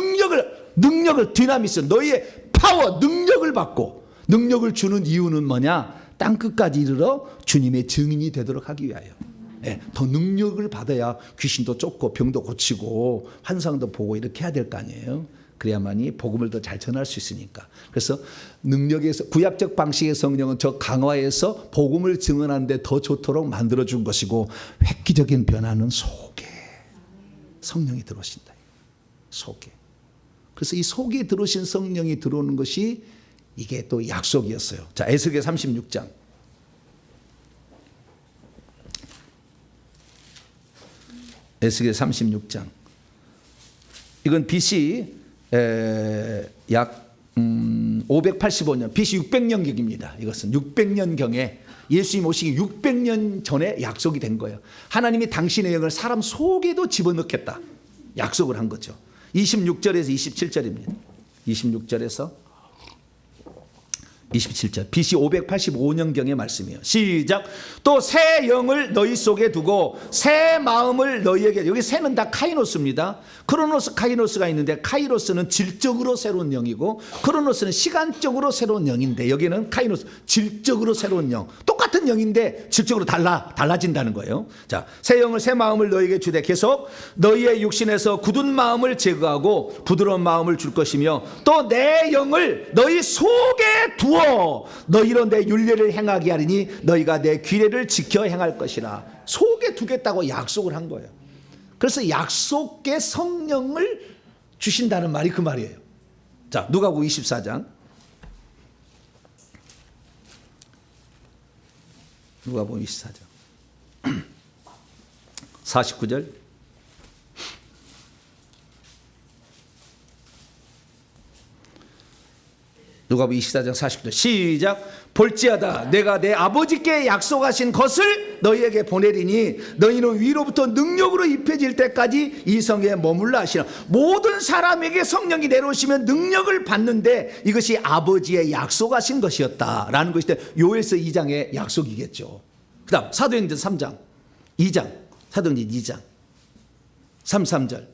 능력을 디나미스 너희의 파워 능력을 받고 능력을 주는 이유는 뭐냐? 땅끝까지 이르러 주님의 증인이 되도록 하기 위하여. 더 능력을 받아야 귀신도 쫓고 병도 고치고 환상도 보고 이렇게 해야 될 거 아니에요. 그래야만이 복음을 더 잘 전할 수 있으니까. 그래서 능력에서 구약적 방식의 성령은 저 강화해서 복음을 증언하는 데 더 좋도록 만들어 준 것이고 획기적인 변화는 속에 성령이 들어오신다. 속에. 그래서 이 속에 들어오신 성령이 들어오는 것이 이게 또 약속이었어요. 자, 에스겔 36장. 에스겔 36장. 이건 BC 약 585년, BC 600년경입니다. 이것은 600년경에 예수님 오시기 600년 전에 약속이 된 거예요. 하나님이 당신의 영을 사람 속에도 집어넣겠다. 약속을 한 거죠. 26절에서 27절입니다. 26절에서 27절 BC 585년경의 말씀이에요. 시작. 또 새 영을 너희 속에 두고 새 마음을 너희에게. 여기 새는 다 카이노스입니다. 크로노스 카이노스가 있는데 카이로스는 질적으로 새로운 영이고 크로노스는 시간적으로 새로운 영인데 여기는 카이노스 질적으로 새로운 영. 똑같아. 똑같은 영인데 질적으로 달라진다는 거예요. 자, 새 영을 새 마음을 너희에게 주되 계속 너희의 육신에서 굳은 마음을 제거하고 부드러운 마음을 줄 것이며 또 내 영을 너희 속에 두어 너희로 내 율례를 행하게 하리니 너희가 내 규례를 지켜 행할 것이라. 속에 두겠다고 약속을 한 거예요. 그래서 약속의 성령을 주신다는 말이 그 말이에요. 자, 누가복음 24장. 누가복음 24장 49절. 누가복음 24장 49절 시작. 볼지어다 내가 내 아버지께 약속하신 것을 너희에게 보내리니 너희는 위로부터 능력으로 입혀질 때까지 이 성에 머물라 하시라. 모든 사람에게 성령이 내려오시면 능력을 받는데 이것이 아버지의 약속하신 것이었다라는 것이 요엘서 2장의 약속이겠죠. 그 다음 사도행전 3장 2장 사도행전 2장 33절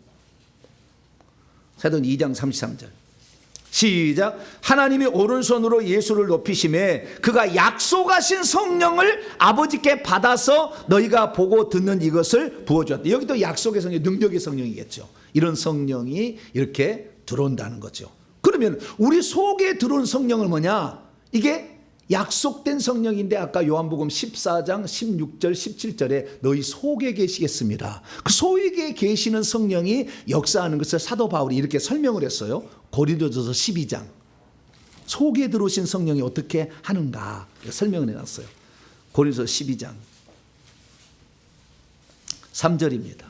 사도행전 2장 33절 시작. 하나님이 오른손으로 예수를 높이심에 그가 약속하신 성령을 아버지께 받아서 너희가 보고 듣는 이것을 부어주었다. 여기도 약속의 성령, 능력의 성령이겠죠. 이런 성령이 이렇게 들어온다는 거죠. 그러면 우리 속에 들어온 성령은 뭐냐? 이게 약속된 성령인데 아까 요한복음 14장 16절 17절에 너희 속에 계시겠습니다. 그 속에 계시는 성령이 역사하는 것을 사도 바울이 이렇게 설명을 했어요. 고린도전서 12장. 속에 들어오신 성령이 어떻게 하는가 설명을 해놨어요. 고린도전서 12장 3절입니다.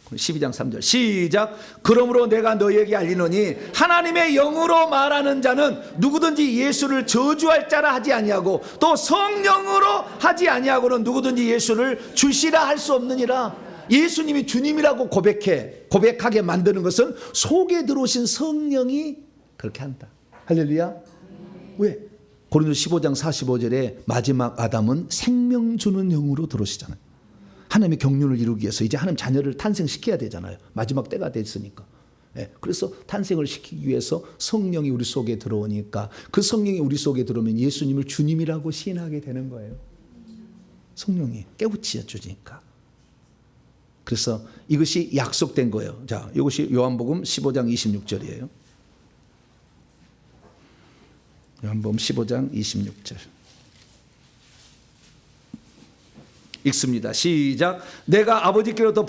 12장 3절 시작. 그러므로 내가 너희에게 알리노니 하나님의 영으로 말하는 자는 누구든지 예수를 저주할 자라 하지 아니하고 또 성령으로 하지 아니하고는 누구든지 예수를 주시라 할 수 없느니라. 예수님이 주님이라고 고백하게 만드는 것은 속에 들어오신 성령이 그렇게 한다. 할렐루야. 왜? 고린도서 15장 45절에 마지막 아담은 생명 주는 영으로 들어오시잖아요. 하나님의 경륜을 이루기 위해서 이제 하나님 자녀를 탄생시켜야 되잖아요. 마지막 때가 됐으니까. 그래서 탄생을 시키기 위해서 성령이 우리 속에 들어오니까 그 성령이 우리 속에 들어오면 예수님을 주님이라고 시인하게 되는 거예요. 성령이 깨우쳐 주니까. 그래서 이것이 약속된 거예요. 자, 이것이 요한복음 15장 26절이에요. 요한복음 15장 26절. 읽습니다. 시작. 내가 아버지께로부터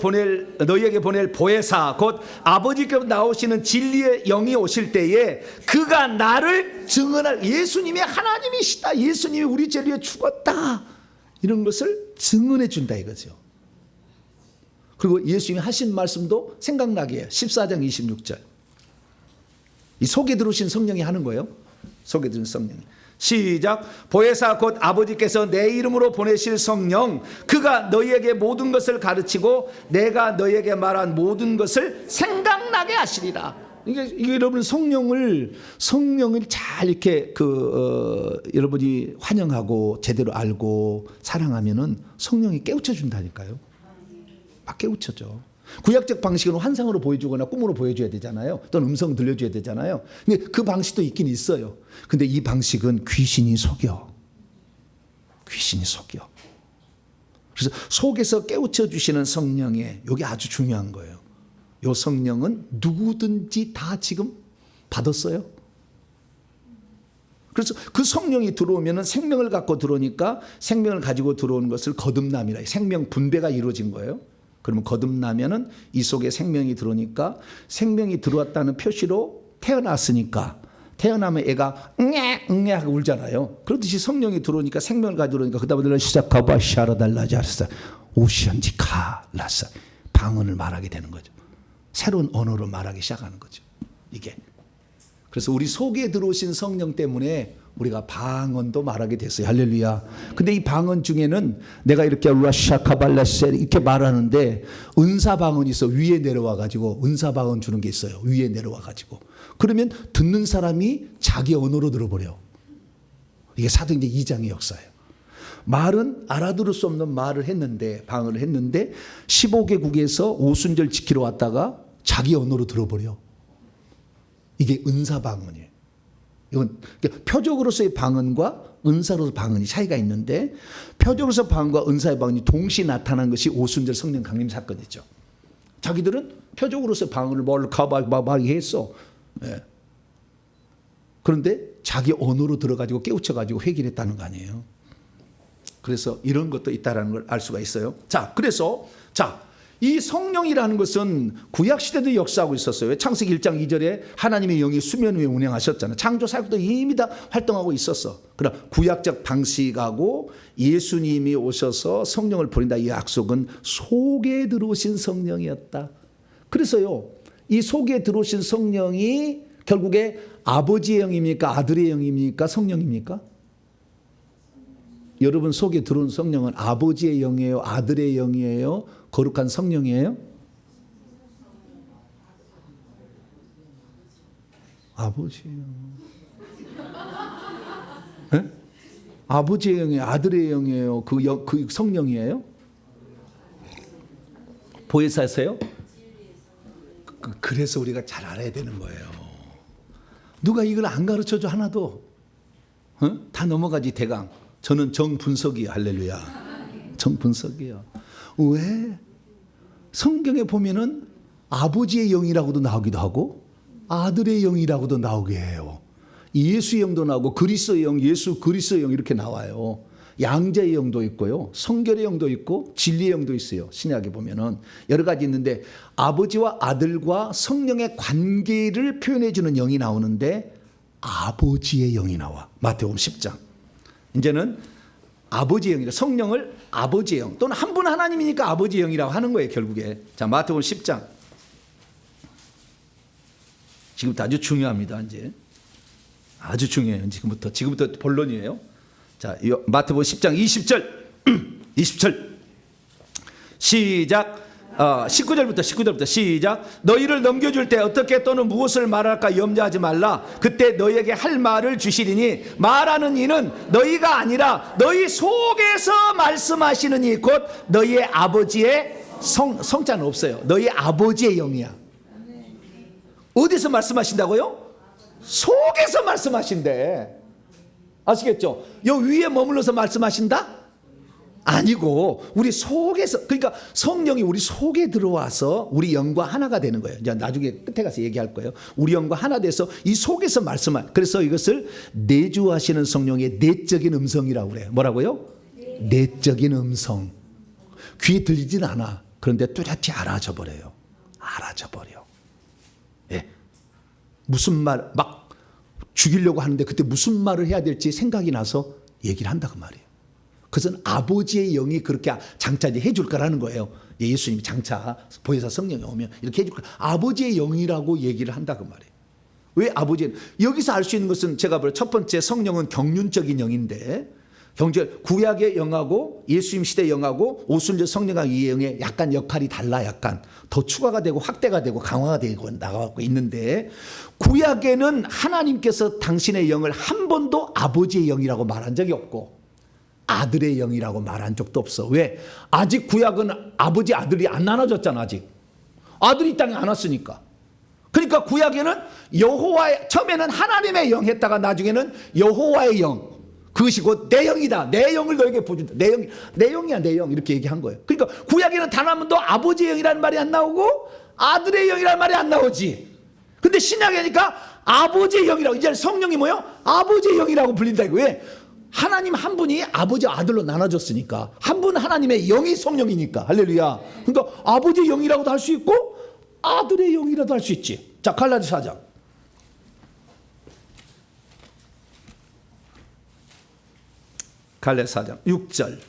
너희에게 보낼 보혜사 곧 아버지께로부터 나오시는 진리의 영이 오실 때에 그가 나를 증언할. 예수님이 하나님이시다, 예수님이 우리 죄를 위해 죽었다, 이런 것을 증언해 준다 이거죠. 그리고 예수님이 하신 말씀도 생각나게 해요. 14장 26절. 이 속에 들어오신 성령이 하는 거예요. 속에 들어오신 성령이. 시작. 보혜사 곧 아버지께서 내 이름으로 보내실 성령 그가 너희에게 모든 것을 가르치고 내가 너희에게 말한 모든 것을 생각나게 하시리라. 이게 여러분 성령을 잘 이렇게 여러분이 환영하고 제대로 알고 사랑하면은 성령이 깨우쳐 준다니까요. 막 깨우쳐져. 구약적 방식은 환상으로 보여주거나 꿈으로 보여줘야 되잖아요. 또는 음성 들려줘야 되잖아요. 근데 그 방식도 있긴 있어요. 근데 이 방식은 귀신이 속여. 귀신이 속여. 그래서 속에서 깨우쳐 주시는 성령의 이게 아주 중요한 거예요. 이 성령은 누구든지 다 지금 받았어요. 그래서 그 성령이 들어오면 생명을 갖고 들어오니까 생명을 가지고 들어오는 것을 거듭남이라, 생명 분배가 이루어진 거예요. 그러면 거듭나면은 이 속에 생명이 들어오니까 생명이 들어왔다는 표시로 태어났으니까 태어나면 애가 응애 하고 울잖아요. 그렇듯이 성령이 들어오니까 생명을 가지고 들어오니까 그다음에 시작하바 샤라달라자르사 오시안지카라사 방언을 말하게 되는 거죠. 새로운 언어로 말하기 시작하는 거죠. 이게. 그래서 우리 속에 들어오신 성령 때문에 우리가 방언도 말하게 됐어요. 할렐루야. 근데 이 방언 중에는 내가 이렇게 라샤카발라세 이렇게 말하는데 은사 방언이 있어. 위에 내려와 가지고 은사 방언 주는 게 있어요. 위에 내려와 가지고. 그러면 듣는 사람이 자기 언어로 들어버려. 이게 사도행전 2장의 역사예요. 말은 알아들을 수 없는 말을 했는데, 방언을 했는데 15개국에서 오순절 지키러 왔다가 자기 언어로 들어버려. 이게 은사 방언이에요. 이건 표적으로서의 방언과 은사로서 방언이 차이가 있는데, 표적으로서 방언과 은사의 방언이 동시에 나타난 것이 오순절 성령 강림 사건이죠. 자기들은 표적으로서 방언을 막 했어. 예. 그런데 자기 언어로 들어가지고 깨우쳐가지고 회개를 했다는 거 아니에요. 그래서 이런 것도 있다는 걸 알 수가 있어요. 자, 그래서 이 성령이라는 것은 구약시대도 역사하고 있었어요. 창세기 1장 2절에 하나님의 영이 수면 위에 운행하셨잖아요. 창조 사역도 이미 다 활동하고 있었어. 그러나 구약적 방식하고 예수님이 오셔서 성령을 보낸다, 이 약속은 속에 들어오신 성령이었다. 그래서요, 이 속에 들어오신 성령이 결국에 아버지의 영입니까? 아들의 영입니까? 성령입니까? 여러분 속에 들어온 성령은 아버지의 영이에요? 아들의 영이에요? 거룩한 성령이에요? 아버지예요. 네? 아버지의 영이에요? 아들의 영이에요? 그 성령이에요? 보혜사세요? 그래서 우리가 잘 알아야 되는 거예요. 누가 이걸 안 가르쳐줘 하나도? 다 넘어가지 대강. 저는 정분석이야. 할렐루야. 정분석이야. 왜? 성경에 보면은 아버지의 영이라고도 나오기도 하고 아들의 영이라고도 나오게 해요. 예수의 영도 나오고 그리스도의 영, 예수 그리스도의 영 이렇게 나와요. 양자의 영도 있고요. 성결의 영도 있고 진리의 영도 있어요. 신약에 보면은 여러 가지 있는데 아버지와 아들과 성령의 관계를 표현해 주는 영이 나오는데 아버지의 영이 나와. 마태복음 10장. 이제는 아버지의 영이라, 성령을 아버지의 영 또는 한 분 하나님이니까 아버지의 영이라고 하는 거예요, 결국에. 자, 마태복음 10장. 지금부터 아주 중요합니다. 이제 아주 중요해요. 지금부터 본론이에요. 자, 마태복음 10장 20절 20절 시작. 19절부터 시작. 너희를 넘겨줄 때 어떻게 또는 무엇을 말할까 염려하지 말라. 그때 너희에게 할 말을 주시리니 말하는 이는 너희가 아니라 너희 속에서 말씀하시는 이 곧 너희의 아버지의 성자는 없어요. 너희 아버지의 영이야. 어디서 말씀하신다고요? 속에서 말씀하신대. 아시겠죠? 여 위에 머물러서 말씀하신다? 아니고 우리 속에서, 그러니까 성령이 우리 속에 들어와서 우리 영과 하나가 되는 거예요. 이제 나중에 끝에 가서 얘기할 거예요. 우리 영과 하나 돼서 이 속에서 그래서 이것을 내주하시는 성령의 내적인 음성이라고 그래요. 뭐라고요? 내적인 음성. 귀에 들리진 않아. 그런데 뚜렷이 알아져 버려요. 예. 무슨 말 막 죽이려고 하는데 그때 무슨 말을 해야 될지 생각이 나서 얘기를 한다 그 말이에요. 그것은 아버지의 영이 그렇게 장차제 해줄 거라는 거예요. 예수님이 장차 보혜사 성령이 오면 이렇게 해줄 거. 아버지의 영이라고 얘기를 한다 그 말이에요. 왜 아버지의? 여기서 알 수 있는 것은 제가 첫 번째 성령은 경륜적인 영인데, 구약의 영하고 예수님 시대 영하고 오순절 성령과 이 영의 약간 역할이 달라. 약간 더 추가가 되고 확대가 되고 강화가 되고 나가고 있는데, 구약에는 하나님께서 당신의 영을 한 번도 아버지의 영이라고 말한 적이 없고 아들의 영이라고 말한 적도 없어. 왜? 아직 구약은 아버지 아들이 안 나눠졌잖아. 아직 아들이 이 땅에 안 왔으니까. 그러니까 구약에는 여호와의, 처음에는 하나님의 영 했다가 나중에는 여호와의 영, 그것이 곧 내 영이다. 내 영을 너에게 보여준다. 내 영이야, 내 영. 이렇게 얘기한 거예요. 그러니까 구약에는 단 한 번도 아버지의 영이라는 말이 안 나오고 아들의 영이라는 말이 안 나오지. 근데 신약에 하니까 아버지의 영이라고, 이제 성령이 뭐요? 아버지의 영이라고 불린다 이거. 왜? 하나님 한 분이 아버지 아들로 나눠졌으니까. 한 분 하나님의 영이 성령이니까. 할렐루야. 그러니까 아버지의 영이라고도 할 수 있고 아들의 영이라도 할 수 있지. 자, 갈라디아 4장. 갈라디아 4장 6절.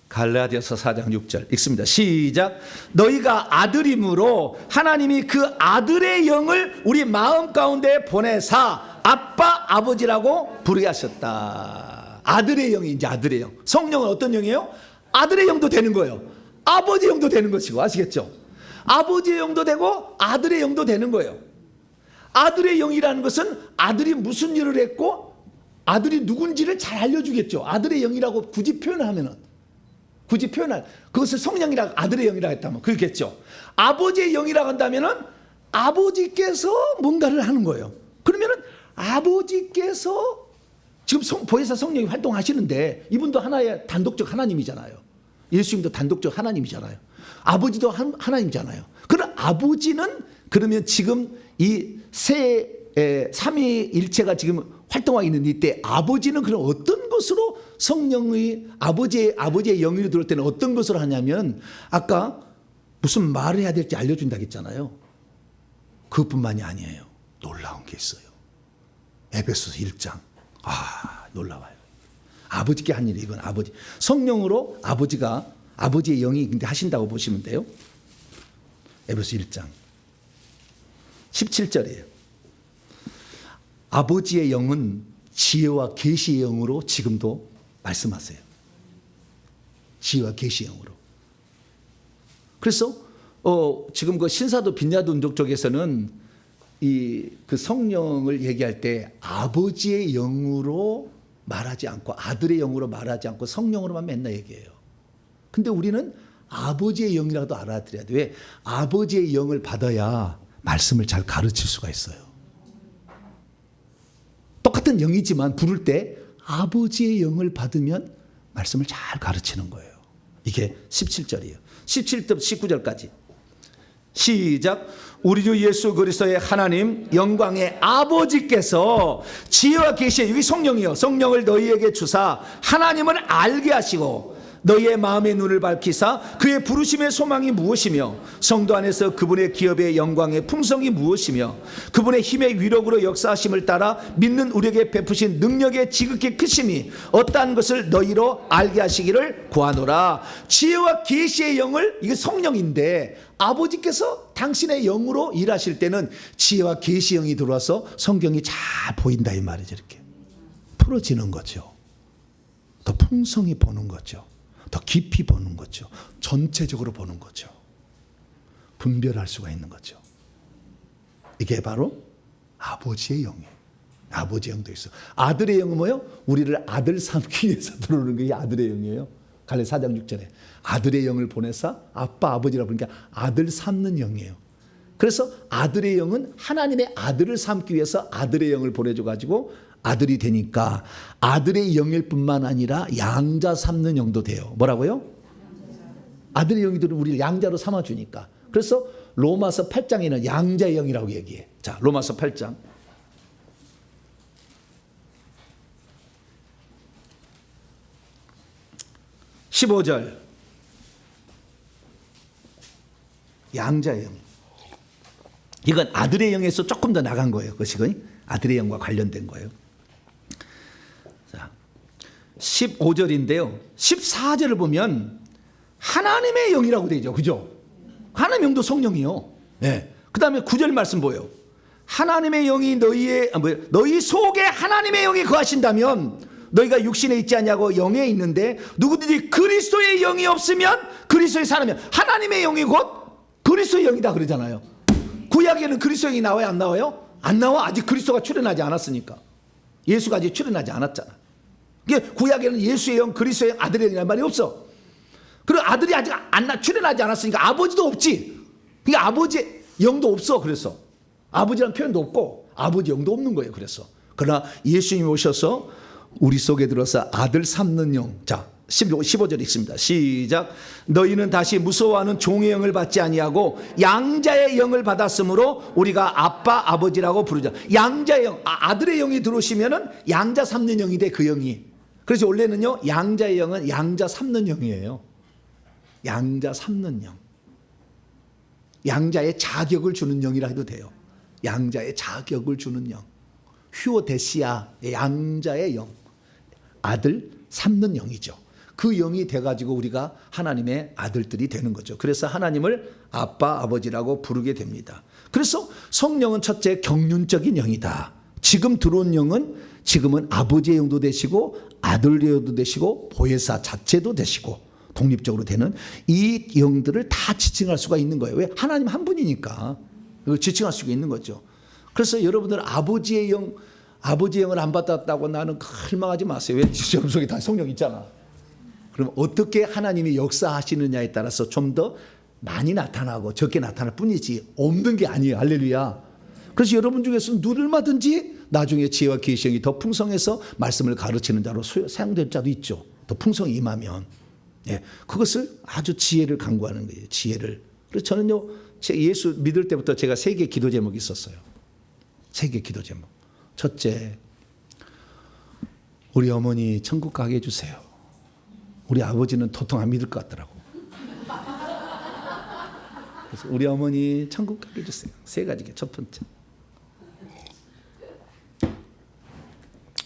갈라디아서 4장 6절 읽습니다. 시작. 너희가 아들이므로 하나님이 그 아들의 영을 우리 마음 가운데 보내사 아빠 아버지라고 부르게 하셨다. 아들의 영이 이제 아들의 영. 성령은 어떤 영이에요? 아들의 영도 되는 거예요. 아버지의 영도 되는 것이고. 아시겠죠? 아버지의 영도 되고 아들의 영도 되는 거예요. 아들의 영이라는 것은 아들이 무슨 일을 했고 아들이 누군지를 잘 알려주겠죠. 아들의 영이라고 굳이 표현을 하면은. 굳이 표현할 그것을 성령이라 아들의 영이라 했다면 그렇겠죠. 아버지의 영이라고 한다면은 아버지께서 뭔가를 하는 거예요. 그러면은 아버지께서 지금 보혜사 성령이 활동하시는데 이분도 하나의 단독적 하나님이잖아요. 예수님도 단독적 하나님이잖아요. 아버지도 하나님이잖아요. 그럼 아버지는 그러면 지금 이 삼위일체가 지금 활동하고 있는 이때 아버지는 그럼 어떤 것으로 성령의 아버지의 영이 들어올 때는 어떤 것을 하냐면 아까 무슨 말을 해야 될지 알려준다고 했잖아요. 그것뿐만이 아니에요. 놀라운 게 있어요. 에베소서 1장. 놀라워요. 아버지께 한 일이 이건 아버지. 성령으로 아버지의 영이 근데 하신다고 보시면 돼요. 에베소서 1장 17절이에요. 아버지의 영은 지혜와 계시의 영으로 지금도 말씀하세요. 지혜와 계시의 영으로. 그래서 지금 그 신사도 빈야도 운동 쪽에서는 그 성령을 얘기할 때 아버지의 영으로 말하지 않고 아들의 영으로 말하지 않고 성령으로만 맨날 얘기해요. 근데 우리는 아버지의 영이라도 알아들어야 돼. 왜? 아버지의 영을 받아야 말씀을 잘 가르칠 수가 있어요. 똑같은 영이지만 부를 때 아버지의 영을 받으면 말씀을 잘 가르치는 거예요. 이게 17절이에요. 17절 19절까지 시작. 우리 주 예수 그리스도의 하나님 영광의 아버지께서 지혜와 계시에 여기 성령이요 성령을 너희에게 주사 하나님을 알게 하시고 너희의 마음의 눈을 밝히사 그의 부르심의 소망이 무엇이며 성도 안에서 그분의 기업의 영광의 풍성이 무엇이며 그분의 힘의 위력으로 역사하심을 따라 믿는 우리에게 베푸신 능력의 지극히 크심이 어떠한 것을 너희로 알게 하시기를 구하노라. 지혜와 계시의 영을 이게 성령인데 아버지께서 당신의 영으로 일하실 때는 지혜와 계시의 영이 들어와서 성경이 잘 보인다 이 말이죠. 이렇게 풀어지는 거죠. 더 풍성히 보는 거죠. 더 깊이 보는 거죠. 전체적으로 보는 거죠. 분별할 수가 있는 거죠. 이게 바로 아버지의 영이에요. 아버지의 영도 있어. 아들의 영은 뭐예요? 우리를 아들 삼기 위해서 들어오는 게 아들의 영이에요. 갈레 4장 6절에 아들의 영을 보내사 아빠 아버지라고 그러니까 아들 삼는 영이에요. 그래서 아들의 영은 하나님의 아들을 삼기 위해서 아들의 영을 보내줘가지고 아들이 되니까 아들의 영일 뿐만 아니라 양자 삼는 영도 돼요. 뭐라고요? 아들의 영이들은 우리를 양자로 삼아주니까. 그래서 로마서 8장에는 양자의 영이라고 얘기해. 자, 로마서 8장 15절 양자의 영. 이건 아들의 영에서 조금 더 나간 거예요. 그것이 아들의 영과 관련된 거예요. 자, 15절인데요. 14절을 보면 하나님의 영이라고 되죠. 그죠? 하나님의 영도 성령이요. 네. 그 다음에 9절 말씀 보여요. 하나님의 영이 너희 속에 하나님의 영이 거하신다면 너희가 육신에 있지 않냐고 영에 있는데 누구든지 그리스도의 영이 없으면 그리스도의 사람이야. 하나님의 영이 곧 그리스도의 영이다 그러잖아요. 구약에는 그리스도의 영이 나와요? 안 나와요? 안 나와. 아직 그리스도가 출현하지 않았으니까. 예수가 아직 출현하지 않았잖아. 이게 구약에는 예수의 영, 그리스도의 영, 아들의 영이라는 말이 없어. 그리고 아들이 아직 출현하지 않았으니까 아버지도 없지. 그러니까 아버지의 영도 없어. 그래서 아버지라는 표현도 없고 아버지 영도 없는 거예요. 그래서 그러나 예수님이 오셔서 우리 속에 들어서 아들 삼는 영. 자, 15절 있습니다. 시작. 너희는 다시 무서워하는 종의 영을 받지 아니하고 양자의 영을 받았으므로 우리가 아빠 아버지라고 부르자. 양자의 영, 아들의 영이 들어오시면은 양자 삼는 영이 돼. 그 영이. 그래서 원래는요 양자의 영은 양자 삼는 영이에요. 양자 삼는 영. 양자의 자격을 주는 영이라 해도 돼요. 양자의 자격을 주는 영. 휴오데시아, 양자의 영. 아들 삼는 영이죠. 그 영이 돼가지고 우리가 하나님의 아들들이 되는 거죠. 그래서 하나님을 아빠 아버지라고 부르게 됩니다. 그래서 성령은 첫째 경륜적인 영이다. 지금 들어온 영은 지금은 아버지의 영도 되시고 아들의 영도 되시고 보혜사 자체도 되시고 독립적으로 되는 이 영들을 다 지칭할 수가 있는 거예요. 왜? 하나님 한 분이니까 지칭할 수가 있는 거죠. 그래서 여러분들 아버지의 영을 안 받았다고 나는 실망하지 마세요. 왜? 여러분 속에 다 성령 있잖아. 그럼 어떻게 하나님이 역사하시느냐에 따라서 좀 더 많이 나타나고 적게 나타날 뿐이지 없는 게 아니에요. 할렐루야. 그래서 여러분 중에서 누를마든지 나중에 지혜와 계시형이 더 풍성해서 말씀을 가르치는 자로 사용될 자도 있죠. 더 풍성히 임하면. 예, 그것을 아주 지혜를 강구하는 거예요. 지혜를. 그래서 저는요, 예수 믿을 때부터 제가 3개 기도 제목이 있었어요. 3개 기도 제목. 첫째, 우리 어머니 천국 가게 해주세요. 우리 아버지는 도통 안 믿을 것 같더라고. 그래서 우리 어머니 천국 가게 해주세요. 3가지가 첫 번째.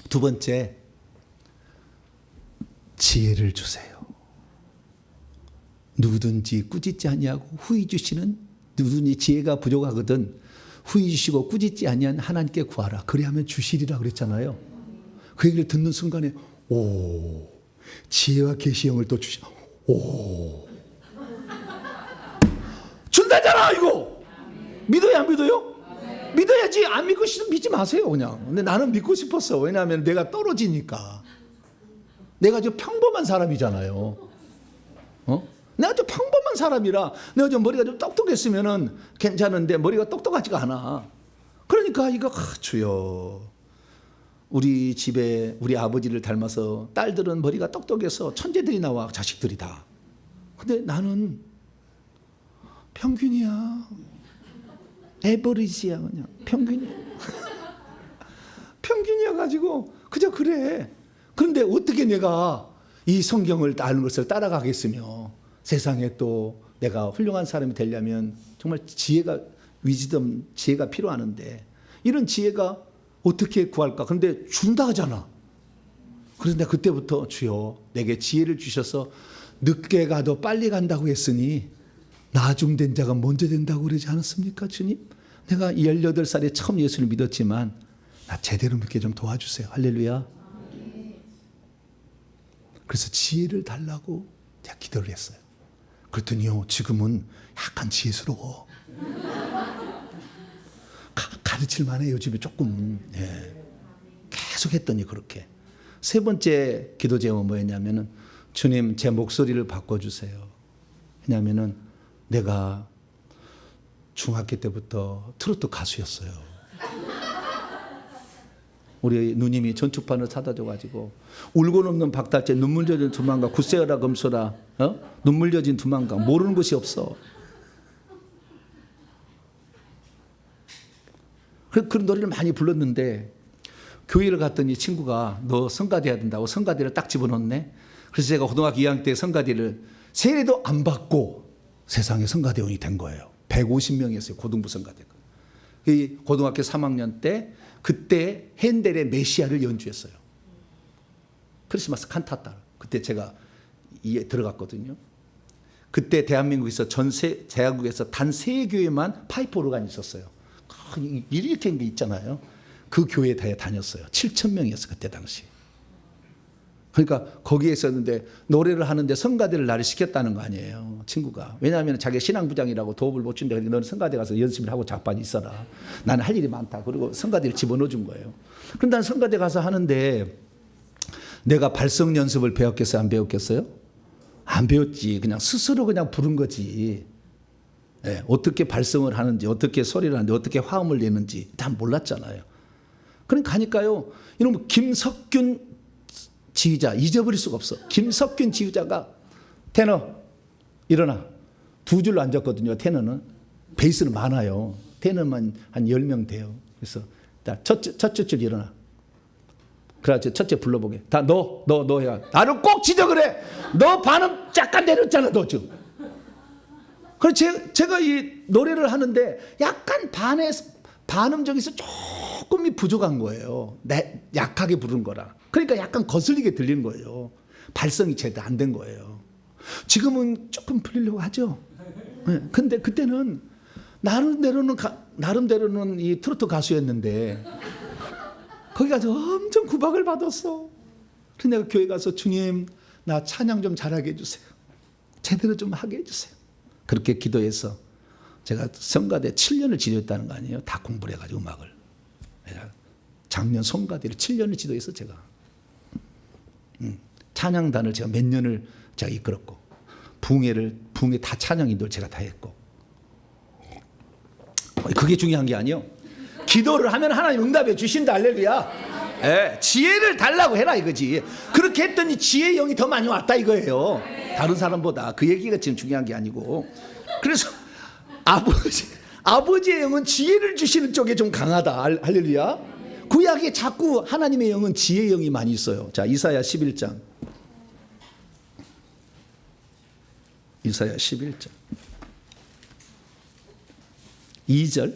두 번째, 지혜를 주세요. 누구든지 꾸짖지 아니하고 후히 주시는, 누구든지 지혜가 부족하거든 후히 주시고 꾸짖지 아니한 하나님께 구하라. 그래야면 주시리라 그랬잖아요. 그 얘기를 듣는 순간에 오, 지혜와 계시형을 또 주시. 오, 준다잖아 이거. 믿어야 안 믿어요? 믿어야지. 안 믿고 싶으면 믿지 마세요 그냥. 근데 나는 믿고 싶었어. 왜냐하면 내가 떨어지니까. 내가 좀 평범한 사람이잖아요. 내가 좀 평범한 사람이라 내가 좀 머리가 좀 똑똑했으면은 괜찮은데 머리가 똑똑하지가 않아. 그러니까 이거 주여, 우리 집에 우리 아버지를 닮아서 딸들은 머리가 똑똑해서 천재들이 나와, 자식들이 다. 근데 나는 평균이야. 에버리지야 그냥. 평균이야. 평균이야 가지고 그저 그래. 그런데 어떻게 내가 이 성경을 아는 것을 따라가겠으며 세상에 또 내가 훌륭한 사람이 되려면 정말 지혜가, 위즈덤, 지혜가 필요하는데 이런 지혜가 어떻게 구할까? 그런데 준다 하잖아. 그래서 내가 그때부터 주여 내게 지혜를 주셔서 늦게 가도 빨리 간다고 했으니 나중된 자가 먼저 된다고 그러지 않았습니까 주님? 내가 18살에 처음 예수를 믿었지만 나 제대로 믿게 좀 도와주세요. 할렐루야. 그래서 지혜를 달라고 제가 기도를 했어요. 그랬더니요, 지금은 약간 지혜스러워. 가르칠 만해요, 집에 조금. 예. 계속 했더니 그렇게. 세 번째 기도 제목은 뭐였냐면은 주님 제 목소리를 바꿔주세요. 왜냐하면은 내가 중학교 때부터 트로트 가수였어요. 우리 누님이 전축판을 사다 줘가지고 울고 넘는 박달재, 눈물 젖은 두만강, 굳세어라 검소라, 눈물 젖은 두만강, 모르는 것이 없어. 그런 노래를 많이 불렀는데 교회를 갔더니 친구가 너 성가대 해야 된다고 성가대를 딱 집어넣네. 그래서 제가 고등학교 2학년 때 성가대를 세례도 안 받고 세상에 성가대원이 된 거예요. 150명이었어요. 고등부 성가대가. 고등학교 3학년 때 그때 핸델의 메시아를 연주했어요. 크리스마스 칸타타. 그때 제가 이에 들어갔거든요. 그때 대한민국에서 전세 대한민국에서 단 3교회만 파이프 오르간이 있었어요. 이렇게 한 게 있잖아요. 그 교회에 다녔어요. 7,000명이었어요. 그때 당시. 그러니까 거기에 있었는데 노래를 하는데 성가대를 나를 시켰다는 거 아니에요. 친구가. 왜냐하면 자기 신앙부장이라고 도움을 못 준대. 너는 성가대 가서 연습을 하고 자빠져 있어라. 나는 할 일이 많다. 그리고 성가대를 집어넣어 준 거예요. 그런데 난 성가대 가서 하는데 내가 발성 연습을 배웠겠어요? 안 배웠겠어요? 안 배웠지. 그냥 스스로 그냥 부른 거지. 예, 어떻게 발성을 하는지, 어떻게 소리를 하는지, 어떻게 화음을 내는지 다 몰랐잖아요. 그러니까 가니까요. 이놈 김석균 지휘자 잊어버릴 수가 없어. 김석균 지휘자가 테너 일어나. 2줄로 앉았거든요. 테너는. 베이스는 많아요. 테너만 한 10명 돼요. 그래서 첫째 줄 일어나. 그래서 첫째 불러보게. 다 너 해야. 나를 꼭 지적을 해. 너 반음 약간 내렸잖아. 너 지금. 그래서 제가 이 노래를 하는데 약간 반음적에서 조금이 부족한 거예요. 약하게 부른 거라. 그러니까 약간 거슬리게 들리는 거예요. 발성이 제대로 안 된 거예요. 지금은 조금 풀리려고 하죠. 네. 근데 그때는 나름대로는 이 트로트 가수였는데 거기 가서 엄청 구박을 받았어. 그래서 내가 교회 가서 주님 나 찬양 좀 잘하게 해주세요. 제대로 좀 하게 해주세요. 그렇게 기도해서 제가 성가대 7년을 지도했다는 거 아니에요. 다 공부를 해가지고 음악을. 작년 성가대를 7년을 지도해서 제가 찬양단을 제가 몇 년을 제가 이끌었고 붕괴 다 찬양인도 제가 다 했고. 그게 중요한 게 아니요. 기도를 하면 하나님 응답해 주신다. 할렐루야. 예, 지혜를 달라고 해라 이거지. 그렇게 했더니 지혜의 영이 더 많이 왔다 이거예요. 다른 사람보다. 그 얘기가 지금 중요한 게 아니고. 그래서 아버지의 영은 지혜를 주시는 쪽에 좀 강하다. 할렐루야. 구약에 자꾸 하나님의 영은 지혜의 영이 많이 있어요. 자, 이사야 11장. 이사야 11장 2절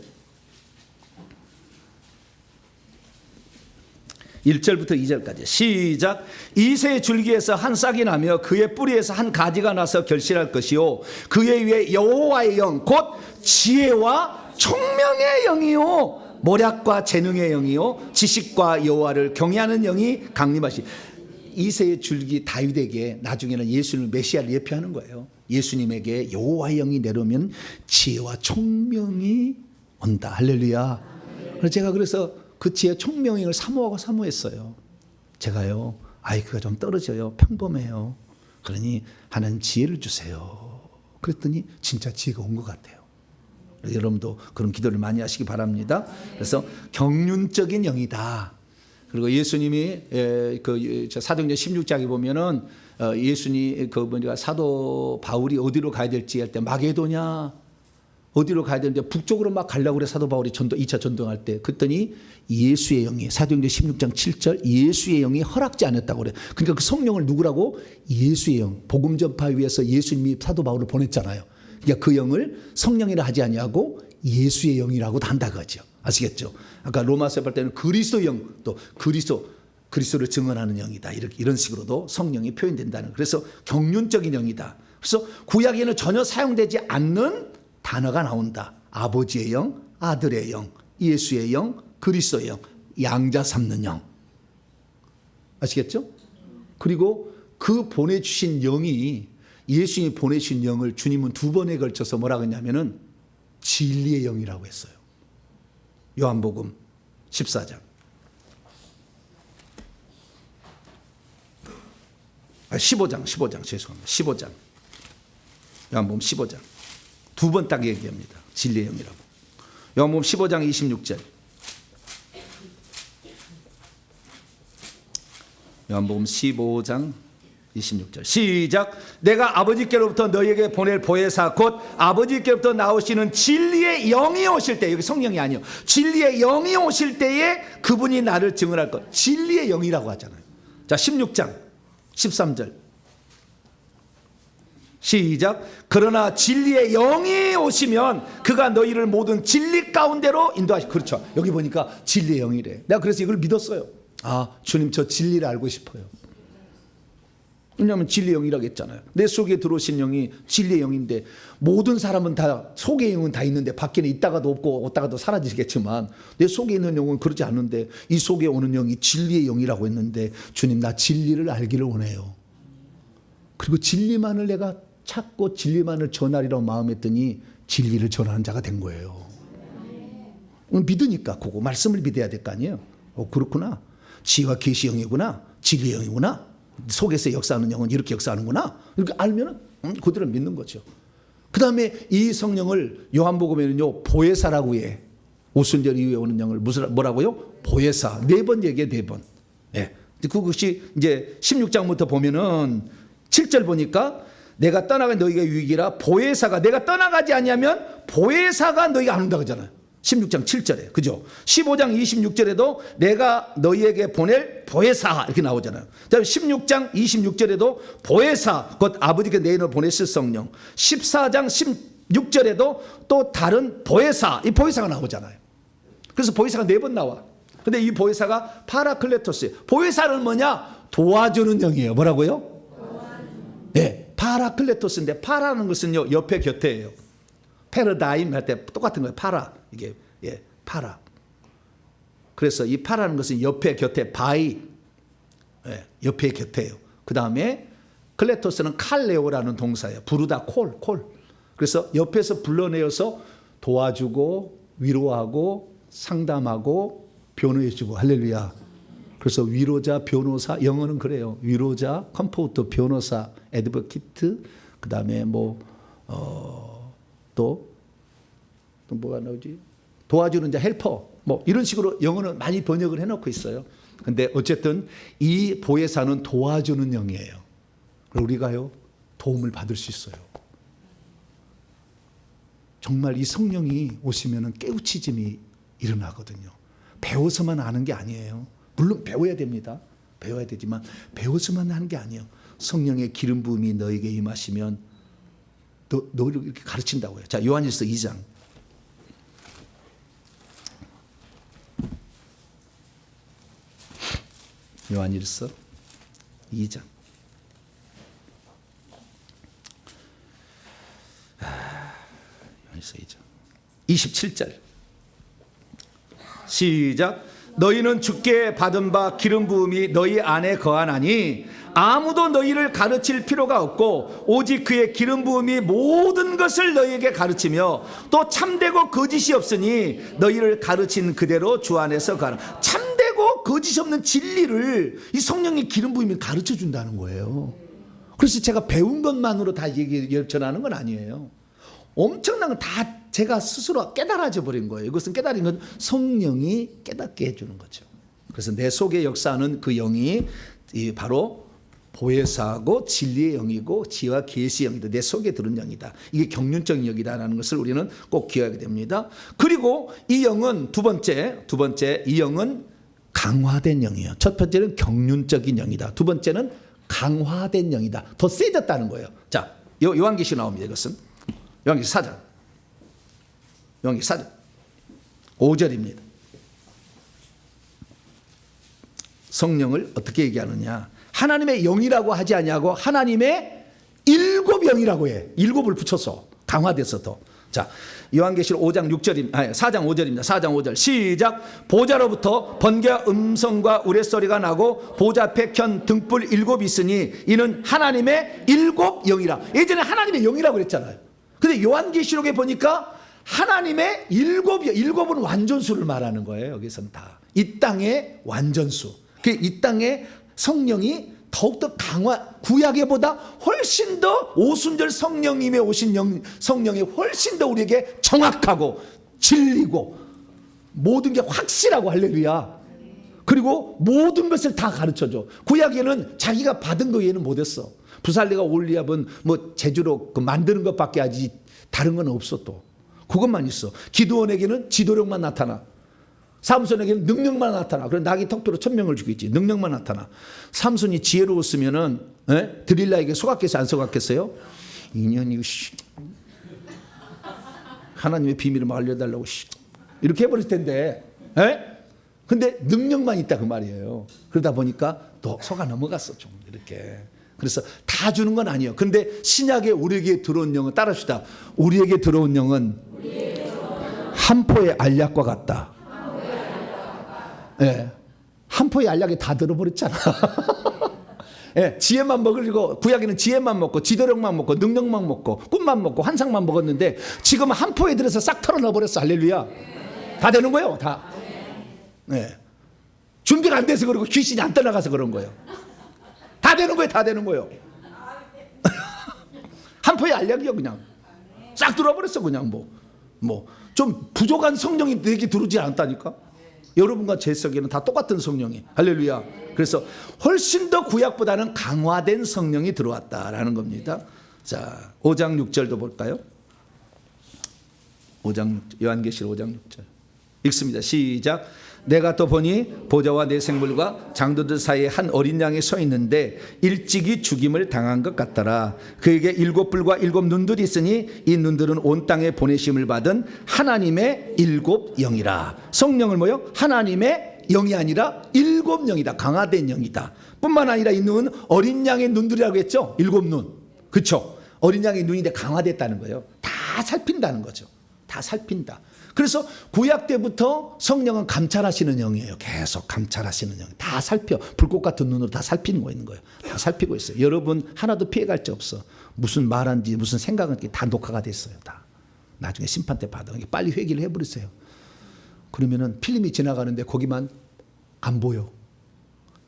1절부터 2절까지 시작. 이새의 줄기에서 한 싹이 나며 그의 뿌리에서 한 가지가 나서 결실할 것이요 그의 위에 여호와의 영 곧 지혜와 총명의 영이요 모략과 재능의 영이요 지식과 여호와를 경외하는 영이 강림하시. 이새의 줄기 다윗에게 나중에는 예수님을 메시아를 예표하는 거예요. 예수님에게 여호와의 영이 내려오면 지혜와 총명이 온다. 할렐루야. 그래서 그 지혜 총명을 사모하고 사모했어요. 제가요, 아이크가 좀 떨어져요. 평범해요. 그러니 하나님 지혜를 주세요. 그랬더니 진짜 지혜가 온 것 같아요. 여러분도 그런 기도를 많이 하시기 바랍니다. 그래서 경륜적인 영이다. 그리고 예수님이 그 사도행전 16장에 보면은 예수님 사도 바울이 어디로 가야 될지 할 때 마게도냐 어디로 가야 되는데 북쪽으로 막 가려고 그래. 사도 바울이 2차 전도할 때 그랬더니 예수의 영이 사도행전 16장 7절 예수의 영이 허락지 않았다고 그래. 그러니까 그 성령을 누구라고? 예수의 영. 복음 전파를 위해서 예수님이 사도 바울을 보냈잖아요. 그러니까 그 영을 성령이라 하지 아니하고 예수의 영이라고도 한다 그거죠. 아시겠죠? 아까 로마서 볼 때는 그리스도 영, 또 그리스도를 증언하는 영이다. 이런 식으로도 성령이 표현된다는. 그래서 경륜적인 영이다. 그래서 구약에는 전혀 사용되지 않는 단어가 나온다. 아버지의 영, 아들의 영, 예수의 영, 그리스도의 영, 양자 삼는 영. 아시겠죠? 그리고 그 보내주신 영이 예수님이 보내주신 영을 주님은 2번에 걸쳐서 뭐라고 했냐면은 진리의 영이라고 했어요. 요한복음 14장. 15장 죄송합니다. 15장. 요한복음 15장. 2번 딱 얘기합니다. 진리의 영이라고. 요한복음 15장 26절. 요한복음 15장 26절 시작. 내가 아버지께로부터 너희에게 보낼 보혜사 곧 아버지께로부터 나오시는 진리의 영이 오실 때, 여기 성령이 아니요, 진리의 영이 오실 때에 그분이 나를 증언할 것. 진리의 영이라고 하잖아요. 자, 16장 13절 시작. 그러나 진리의 영이 오시면 그가 너희를 모든 진리 가운데로 인도하시. 그렇죠. 여기 보니까 진리의 영이래. 내가 그래서 이걸 믿었어요. 아, 주님 저 진리를 알고 싶어요. 왜냐하면 진리의 영이라고 했잖아요. 내 속에 들어오신 영이 진리의 영인데, 모든 사람은 다 속에 영은 다 있는데 밖에는 있다가도 없고 왔다가도 사라지겠지만 내 속에 있는 영은 그러지 않는데 이 속에 오는 영이 진리의 영이라고 했는데, 주님 나 진리를 알기를 원해요. 그리고 진리만을 내가 찾고 진리만을 전하리라고 마음했더니 진리를 전하는 자가 된 거예요. 믿으니까 그거 말씀을 믿어야 될 거 아니에요. 그렇구나. 지혜와 계시 영이구나. 진리의 영이구나. 속에서 역사하는 영은 이렇게 역사하는구나. 이렇게 알면 그들은 믿는 거죠. 그 다음에 이 성령을 요한복음에는요 보혜사라고 해. 오순절 이후에 오는 영을 뭐라고요? 보혜사. 4번 얘기해. 4번. 네. 그것이 이제 16장부터 보면은 7절 보니까 내가 떠나가 너희가 유익이라 보혜사가, 내가 떠나가지 아니하면 보혜사가 너희가 안 온다 그러잖아요. 16장 7절에. 그죠? 15장 26절에도 내가 너희에게 보낼 보혜사 이렇게 나오잖아요. 16장 26절에도 보혜사 곧 아버지께 내인을 보냈을 성령. 14장 16절에도 또 다른 보혜사, 이 보혜사가 나오잖아요. 그래서 보혜사가 4번 나와. 근데 이 보혜사가 파라클레토스. 보혜사는 뭐냐? 도와주는 영이에요. 뭐라고요? 네, 파라클레토스인데 파라는 것은요 옆에 곁에예요. 패러다임 할 때 똑같은 거예요. 파라. 이게 파라. 그래서 이 파라는 것은 옆에 곁에 바이. 옆에 곁에요. 그다음에 클레토스는 칼레오라는 동사예요. 부르다 콜. 그래서 옆에서 불러내어서 도와주고 위로하고 상담하고 변호해주고. 할렐루야. 그래서 위로자, 변호사, 영어는 그래요. 위로자, 컴포터, 변호사, 애드버키트, 그 다음에 또 뭐가 나오지? 도와주는 자, 헬퍼, 뭐 이런 식으로 영어는 많이 번역을 해놓고 있어요. 근데 어쨌든 이 보혜사는 도와주는 영이에요. 우리가요 도움을 받을 수 있어요. 정말 이 성령이 오시면은 깨우치짐이 일어나거든요. 배워서만 아는 게 아니에요. 물론 배워야 됩니다. 배워야 되지만 배워서만 하는 게 아니에요. 성령의 기름 부음이 너에게 임하시면 너를 이렇게 가르친다고 해요. 자, 요한일서 2장. 요한일서 2장. 요한일서 2장. 27절. 시작. 너희는 주께 받은 바 기름 부음이 너희 안에 거하나니 아무도 너희를 가르칠 필요가 없고 오직 그의 기름 부음이 모든 것을 너희에게 가르치며 또 참되고 거짓이 없으니 너희를 가르친 그대로 주 안에서 가라. 참되고 거짓이 없는 진리를 이 성령의 기름 부음이 가르쳐 준다는 거예요. 그래서 제가 배운 것만으로 다 전하는 건 아니에요. 엄청난 건 다 제가 스스로 깨달아져 버린 거예요. 이것은 깨달은 건 성령이 깨닫게 해주는 거죠. 그래서 내 속에 역사하는 그 영이 바로 보혜사하고 진리의 영이고 지혜와 계시의 영이다. 내 속에 들은 영이다. 이게 경륜적인 영이다라는 것을 우리는 꼭 기억하게 됩니다. 그리고 이 영은 두 번째 이 영은 강화된 영이에요. 첫 번째는 경륜적인 영이다. 두 번째는 강화된 영이다. 더 세졌다는 거예요. 자, 요한계시 나옵니다. 이것은 요한계시 4장. 요한계시 4장 5절입니다. 성령을 어떻게 얘기하느냐? 하나님의 영이라고 하지 아니하고 하나님의 일곱 영이라고 해. 일곱을 붙여서 강화돼서 더. 자, 요한계시록 5장 6절입니다. 4장 5절입니다. 4장 5절. 시작. 보좌로부터 번개와 음성과 우레소리가 나고 보좌 앞에 켠 등불 일곱이 있으니 이는 하나님의 일곱 영이라. 예전에 하나님의 영이라고 그랬잖아요. 근데 요한계시록에 보니까 하나님의 일곱은 완전수를 말하는 거예요. 여기서는 다. 이 땅의 완전수. 이 땅의 성령이 더욱더 구약에보다 훨씬 더 오순절 성령님의 오신 성령이 훨씬 더 우리에게 정확하고 진리고 모든 게 확실하고 할렐루야. 그리고 모든 것을 다 가르쳐줘. 구약에는 자기가 받은 거 외에는 못했어. 부살레가 올리압은 뭐 제주로 만드는 것밖에 하지 다른 건 없어. 또 그것만 있어. 기드온에게는 지도력만 나타나. 삼손에게는 능력만 나타나. 그래 낙이 턱도로 1000명을 죽이지. 능력만 나타나. 삼손이 지혜로웠으면은 드릴라에게 속았겠어요? 안 속았겠어요? 인연이 하나님의 비밀을 막 알려달라고 이렇게 해버릴 텐데. 근데 능력만 있다 그 말이에요. 그러다 보니까 또 속아 넘어갔어 좀 이렇게. 그래서 다 주는 건 아니에요. 근데 신약에 우리에게 들어온 영은 따라합시다. 우리에게 들어온 영은 한 포의 알약과 같다. 예, 한 포의 알약이 다 들어버렸잖아. 예, 지혜만 먹으려고 구약에는 지혜만 먹고 지도력만 먹고 능력만 먹고 꿈만 먹고 환상만 먹었는데 지금 한 포에 들어서 싹 털어 넣어버렸어. 할렐루야. 다 되는 거예요. 다. 예, 준비가 안 돼서 그러고 귀신이 안 떠나가서 그런 거예요. 다 되는 거예요. 다 되는 거예요. 한 포의 알약이요. 그냥 싹 들어버렸어. 그냥 뭐 좀 부족한 성령이 내게 들어오지 않다니까. 여러분과 제 속에는 다 똑같은 성령이. 할렐루야. 그래서 훨씬 더 구약보다는 강화된 성령이 들어왔다라는 겁니다. 자, 5장 6절도 볼까요? 5장 6절, 요한계시록 5장 6절 읽습니다. 시작. 내가 또 보니 보좌와 내 생물과 장도들 사이에 한 어린 양이 서 있는데 일찍이 죽임을 당한 것 같더라. 그에게 일곱 뿔과 일곱 눈들이 있으니 이 눈들은 온 땅에 보내심을 받은 하나님의 일곱 영이라. 성령을 뭐요? 하나님의 영이 아니라 일곱 영이다. 강화된 영이다. 뿐만 아니라 이 눈은 어린 양의 눈들이라고 했죠. 일곱 눈. 그렇죠. 어린 양의 눈인데 강화됐다는 거예요. 다 살핀다는 거죠. 다 살핀다. 그래서 구약 때부터 성령은 감찰하시는 영이에요. 계속 감찰하시는 영. 다 살펴. 불꽃 같은 눈으로 다 살피는 거 있는 거예요. 다 살피고 있어요. 여러분 하나도 피해갈 데 없어. 무슨 말한지 무슨 생각한지 다 녹화가 됐어요. 다. 나중에 심판 때 받아. 빨리 회개를 해버리세요. 그러면은 필름이 지나가는데 거기만 안 보여.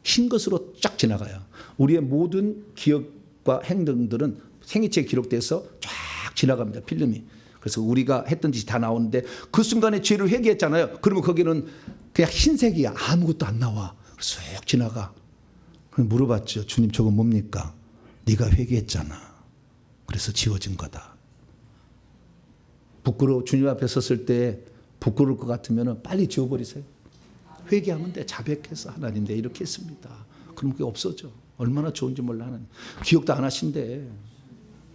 흰 것으로 쫙 지나가요. 우리의 모든 기억과 행동들은 생애체에 기록돼서 쫙 지나갑니다. 필름이. 그래서 우리가 했던 짓이 다 나오는데 그 순간에 죄를 회개했잖아요. 그러면 거기는 그냥 흰색이야. 아무것도 안 나와. 쑥 지나가. 그럼 물어봤죠. 주님 저건 뭡니까? 네가 회개했잖아. 그래서 지워진 거다. 주님 앞에 섰을 때 부끄러울 것 같으면 빨리 지워버리세요. 회개하면 돼. 자백해서 하나님 내 이렇게 했습니다. 그럼 그게 없어져. 얼마나 좋은지 몰라. 하나님. 기억도 안 하신대.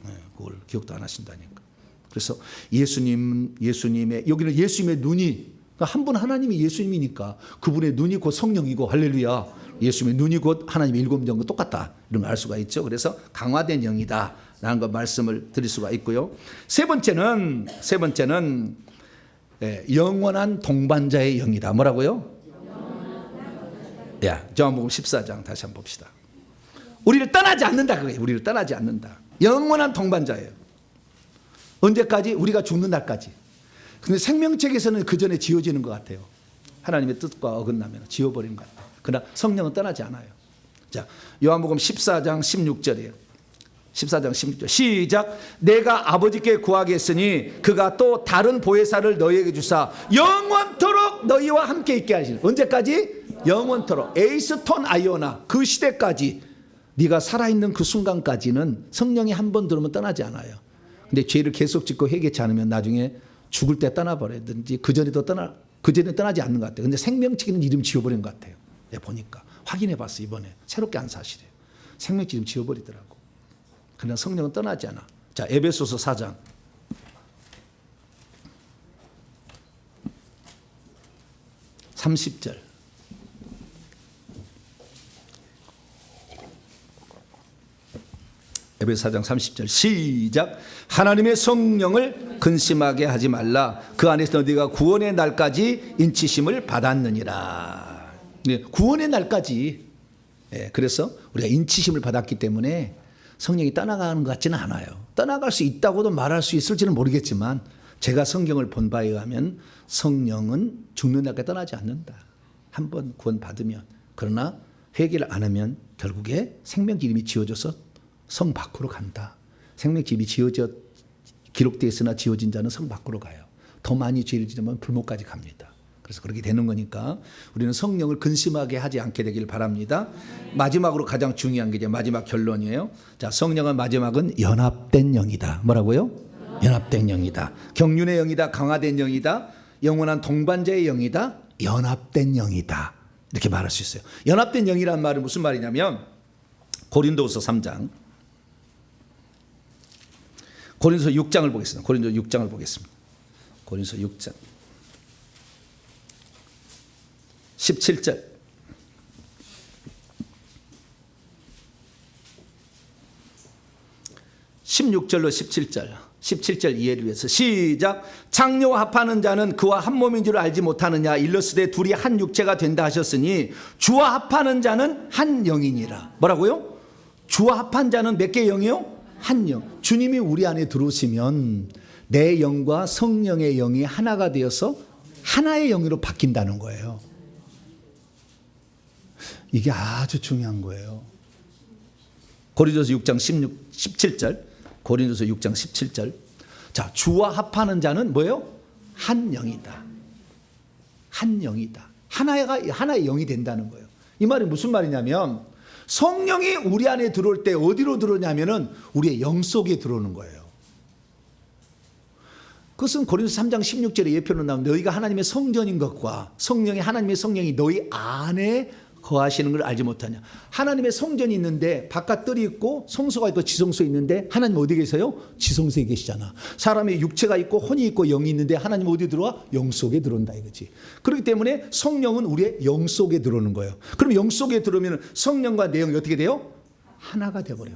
네, 그걸 기억도 안 하신다니까. 그래서 예수님의 여기는 예수님의 눈이 한 분 하나님이 예수님이니까 그분의 눈이 곧 성령이고 할렐루야. 예수님의 눈이 곧 하나님의 일곱 영과 똑같다. 이런 걸 알 수가 있죠. 그래서 강화된 영이다 라는 거 말씀을 드릴 수가 있고요. 세 번째는 영원한 동반자의 영이다. 뭐라고요? 요한복음 14장 다시 한번 봅시다. 우리를 떠나지 않는다. 그게 우리를 떠나지 않는다. 영원한 동반자예요. 언제까지? 우리가 죽는 날까지. 근데 생명책에서는 그 전에 지워지는 것 같아요. 하나님의 뜻과 어긋나면 지워버리는 것 같아요. 그러나 성령은 떠나지 않아요. 자, 요한복음 14장 16절이에요. 14장 16절 시작. 내가 아버지께 구하겠으니 그가 또 다른 보혜사를 너희에게 주사 영원토록 너희와 함께 있게 하시는. 언제까지? 영원토록. 에이스톤 아이오나 그 시대까지 네가 살아있는 그 순간까지는 성령이 한 번 들으면 떠나지 않아요. 근데 죄를 계속 짓고 회개치 않으면 나중에 죽을 때 떠나버리든지 그 전에 떠나지 않는 것 같아요. 근데 생명책에는 이름 지워버린 것 같아요. 보니까 확인해봤어. 이번에 새롭게 한 사실이에요. 생명책 이름 지워버리더라고. 그러나 성령은 떠나지 않아. 자, 에베소서 4장 30절. 에베소 4장 30절 시작. 하나님의 성령을 근심하게 하지 말라. 그 안에서 너희가 구원의 날까지 인치심을 받았느니라. 네, 구원의 날까지. 그래서 우리가 인치심을 받았기 때문에 성령이 떠나가는 것 같지는 않아요. 떠나갈 수 있다고도 말할 수 있을지는 모르겠지만 제가 성경을 본 바에 의하면 성령은 죽는 날까지 떠나지 않는다. 한번 구원 받으면. 그러나 회개를 안 하면 결국에 생명기 이름이 지워져서 성 밖으로 간다. 생명집이 기록되어 있으나 지워진 자는 성 밖으로 가요. 더 많이 죄를 지으면 불못까지 갑니다. 그래서 그렇게 되는 거니까 우리는 성령을 근심하게 하지 않게 되길 바랍니다. 마지막으로 가장 중요한 게 이제 마지막 결론이에요. 자, 성령은 마지막은 연합된 영이다. 뭐라고요? 연합된 영이다. 경륜의 영이다. 강화된 영이다. 영원한 동반자의 영이다. 연합된 영이다. 이렇게 말할 수 있어요. 연합된 영이란 말은 무슨 말이냐면 고린도후서 3장 고린도서 6장을 보겠습니다. 고린도서 6장을 보겠습니다. 고린도서 6장 17절 16절로 17절 이해를 위해서 시작. 창녀와 합하는 자는 그와 한 몸인 줄 알지 못하느냐. 일러스되 둘이 한 육체가 된다 하셨으니 주와 합하는 자는 한 영이니라. 뭐라고요? 주와 합한 자는 몇 개의 영이요? 한 영. 주님이 우리 안에 들어오시면 내 영과 성령의 영이 하나가 되어서 하나의 영으로 바뀐다는 거예요. 이게 아주 중요한 거예요. 고린도서 6장 17절. 고린도서 6장 17절. 자, 주와 합하는 자는 뭐예요? 한 영이다. 한 영이다. 하나의 영이 된다는 거예요. 이 말이 무슨 말이냐면 성령이 우리 안에 들어올 때 어디로 들어오냐면은 우리의 영 속에 들어오는 거예요. 그것은 고린도서 3장 16절에 예표로 나온 너희가 하나님의 성전인 것과 하나님의 성령이 너희 안에 거하시는 걸 알지 못하냐. 하나님의 성전이 있는데 바깥 뜰이 있고 성소가 있고 지성소에 있는데 하나님 어디 계세요? 지성소에 계시잖아. 사람의 육체가 있고 혼이 있고 영이 있는데 하나님 어디 들어와? 영 속에 들어온다 이거지. 그렇기 때문에 성령은 우리의 영 속에 들어오는 거예요. 그럼 영 속에 들어오면 성령과 내 영이 어떻게 돼요? 하나가 돼버려.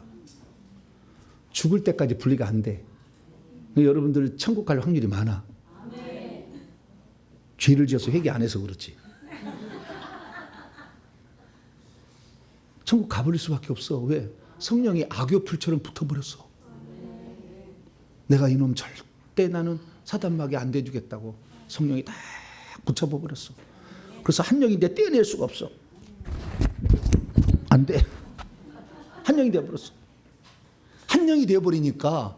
죽을 때까지 분리가 안 돼. 여러분들 천국 갈 확률이 많아. 죄를 지어서 회개 안 해서 그렇지. 천국 가버릴 수밖에 없어. 왜? 성령이 악교풀처럼 붙어버렸어. 내가 이놈 절대 나는 사단마귀 안 대주겠다고 성령이 다 붙여버렸어. 그래서 한 영인데 떼낼 수가 없어. 안 돼. 한 영이 되어버렸어. 한 영이 되어버리니까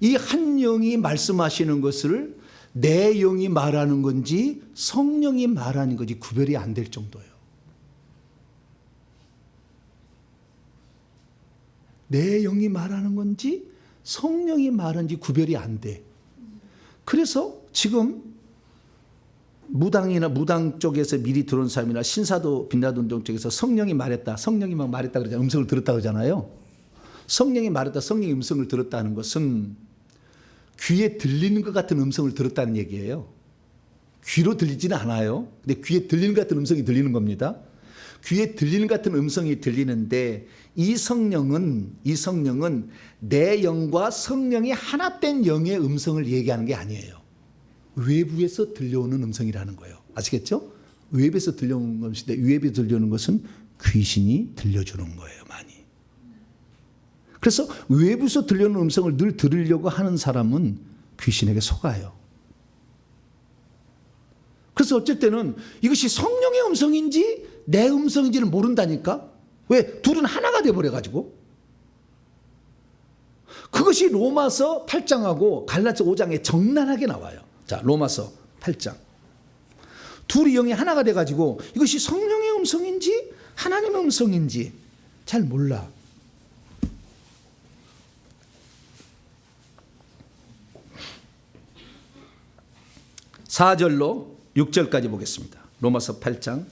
이 한 영이 말씀하시는 것을 내 영이 말하는 건지 성령이 말하는 건지 구별이 안 될 정도예요. 내 영이 말하는 건지 성령이 말하는지 구별이 안 돼. 그래서 지금 무당 쪽에서 미리 들어온 사람이나 신사도 빛나운동 쪽에서 성령이 말했다, 성령이 막 말했다 그러잖아요. 음성을 들었다 그러잖아요. 성령이 말했다, 성령의 음성을 들었다는 것은 귀에 들리는 것 같은 음성을 들었다는 얘기예요. 귀로 들리지는 않아요. 근데 귀에 들리는 것 같은 음성이 들리는 겁니다. 귀에 들리는 것 같은 음성이 들리는데 이 성령은 내 영과 성령이 하나된 영의 음성을 얘기하는 게 아니에요. 외부에서 들려오는 음성이라는 거예요. 아시겠죠? 외부에서 들려오는 것인데 외부에서 들려오는 것은 귀신이 들려주는 거예요. 많이. 그래서 외부에서 들려오는 음성을 늘 들으려고 하는 사람은 귀신에게 속아요. 그래서 어쩔 때는 이것이 성령의 음성인지 내 음성인지를 모른다니까. 왜? 둘은 하나가 돼버려가지고. 그것이 로마서 8장하고 갈라디아 5장에 적나라하게 나와요. 자, 로마서 8장. 둘이 영이 하나가 돼가지고 이것이 성령의 음성인지 하나님의 음성인지 잘 몰라. (4절로) (6절까지) 보겠습니다. 로마서 8장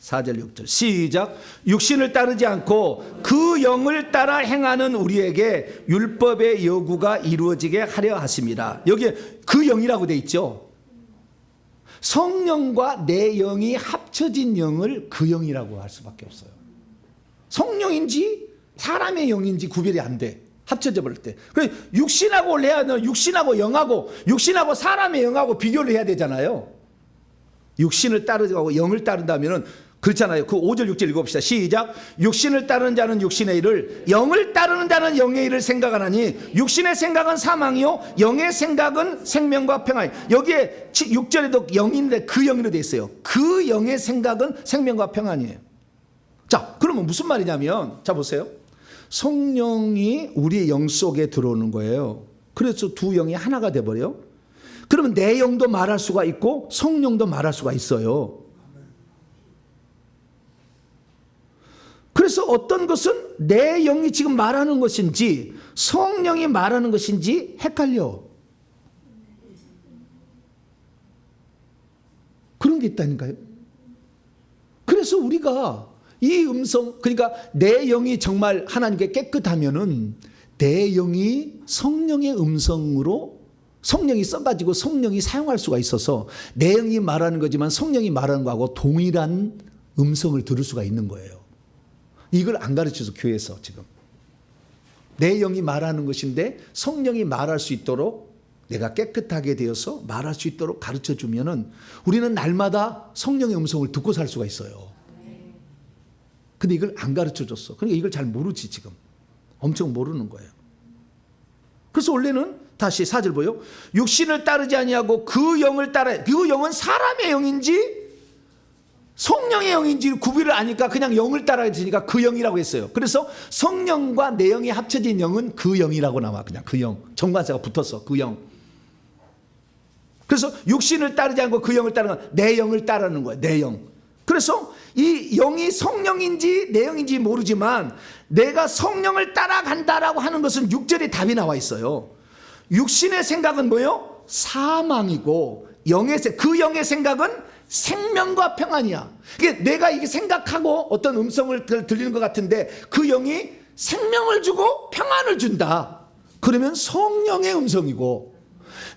4절 6절 시작. 육신을 따르지 않고 그 영을 따라 행하는 우리에게 율법의 요구가 이루어지게 하려 하심이라. 여기에 그 영이라고 돼 있죠. 성령과 내 영이 합쳐진 영을 그 영이라고 할 수밖에 없어요. 성령인지 사람의 영인지 구별이 안 돼. 합쳐져 버릴 때. 그래서 육신하고 육신하고 영하고 육신하고 사람의 영하고 비교를 해야 되잖아요. 육신을 따르고 영을 따른다면은 그렇잖아요. 그 5절 6절 읽어봅시다. 시작. 육신을 따르는 자는 육신의 일을, 영을 따르는 자는 영의 일을 생각하나니 육신의 생각은 사망이요 영의 생각은 생명과 평안이. 여기에 6절에도 영인데 그 영으로 돼 있어요. 그 영의 생각은 생명과 평안이에요. 자, 그러면 무슨 말이냐면, 자 보세요. 성령이 우리의 영 속에 들어오는 거예요. 그래서 두 영이 하나가 돼버려요. 그러면 내 영도 말할 수가 있고 성령도 말할 수가 있어요. 그래서 어떤 것은 내 영이 지금 말하는 것인지 성령이 말하는 것인지 헷갈려. 그런 게 있다니까요. 그래서 우리가 이 음성, 그러니까 내 영이 정말 하나님께 깨끗하면은 내 영이 성령의 음성으로 성령이 써가지고 성령이 사용할 수가 있어서 내 영이 말하는 거지만 성령이 말하는 거하고 동일한 음성을 들을 수가 있는 거예요. 이걸 안 가르쳐서 교회에서 지금 내 영이 말하는 것인데 성령이 말할 수 있도록 내가 깨끗하게 되어서 말할 수 있도록 가르쳐 주면은 우리는 날마다 성령의 음성을 듣고 살 수가 있어요. 근데 이걸 안 가르쳐 줬어. 그러니까 이걸 잘 모르지 지금. 엄청 모르는 거예요. 그래서 원래는 다시 4절 보여. 육신을 따르지 아니하고 그 영을 따라. 그 영은 사람의 영인지 성령의 영인지 구별을 아니까 그냥 영을 따라야 되니까 그 영이라고 했어요. 그래서 성령과 내 영이 합쳐진 영은 그 영이라고 나와. 그냥 그 영. 정관사가 붙었어. 그 영. 그래서 육신을 따르지 않고 그 영을 따르는 건 내 영을 따르는 거야. 내 영. 그래서 이 영이 성령인지 내 영인지 모르지만 내가 성령을 따라간다라고 하는 것은 6절에 답이 나와 있어요. 육신의 생각은 뭐예요? 사망이고 그 영의 생각은 생명과 평안이야. 내가 이게 생각하고 어떤 음성을 들리는 것 같은데 그 영이 생명을 주고 평안을 준다. 그러면 성령의 음성이고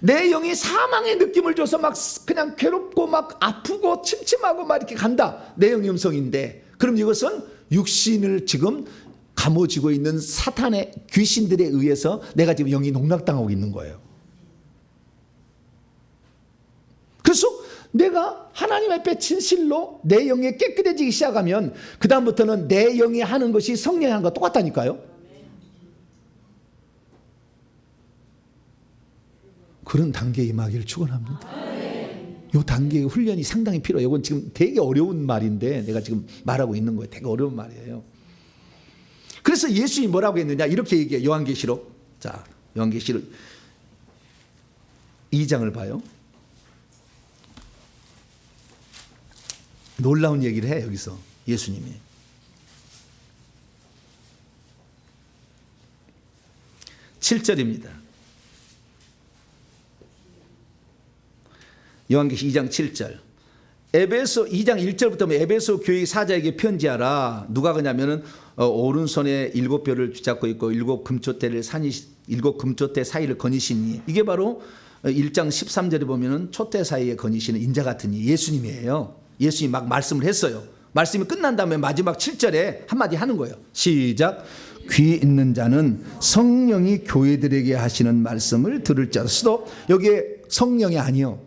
내 영이 사망의 느낌을 줘서 막 그냥 괴롭고 막 아프고 침침하고 막 이렇게 간다. 내 영의 음성인데 그럼 이것은 육신을 지금 감아쥐고 있는 사탄의 귀신들에 의해서 내가 지금 영이 농락당하고 있는 거예요. 그래서 내가 하나님 앞에 진실로 내 영이 깨끗해지기 시작하면 그 다음부터는 내 영이 하는 것이 성령이 하는 거 똑같다니까요. 그런 단계에 임하기를 축원합니다. 이 단계의 훈련이 상당히 필요해요. 이건 지금 되게 어려운 말인데 내가 지금 말하고 있는 거예요. 되게 어려운 말이에요. 그래서 예수님이 뭐라고 했느냐 이렇게 얘기해. 요한계시록. 자, 요한계시록 2장을 봐요. 놀라운 얘기를 해 여기서 예수님이. (7절입니다) 요한계시 2장 7절. 에베소 2장 1절부터 에베소 교회 사자에게 편지하라. 누가 그냐면은 오른손에 7뼈를 쥐잡고 있고 7 금초대 사이를 거니시니, 이게 바로 1장 13절에 보면은 촛대 사이에 거니시는 인자 같은 이 예수님이에요. 예수님이 막 말씀을 했어요. 말씀이 끝난 다음에 마지막 7절에 한마디 하는 거예요. 시작. 귀 있는 자는 성령이 교회들에게 하시는 말씀을 들을 자. 수도 여기에 성령이 아니요,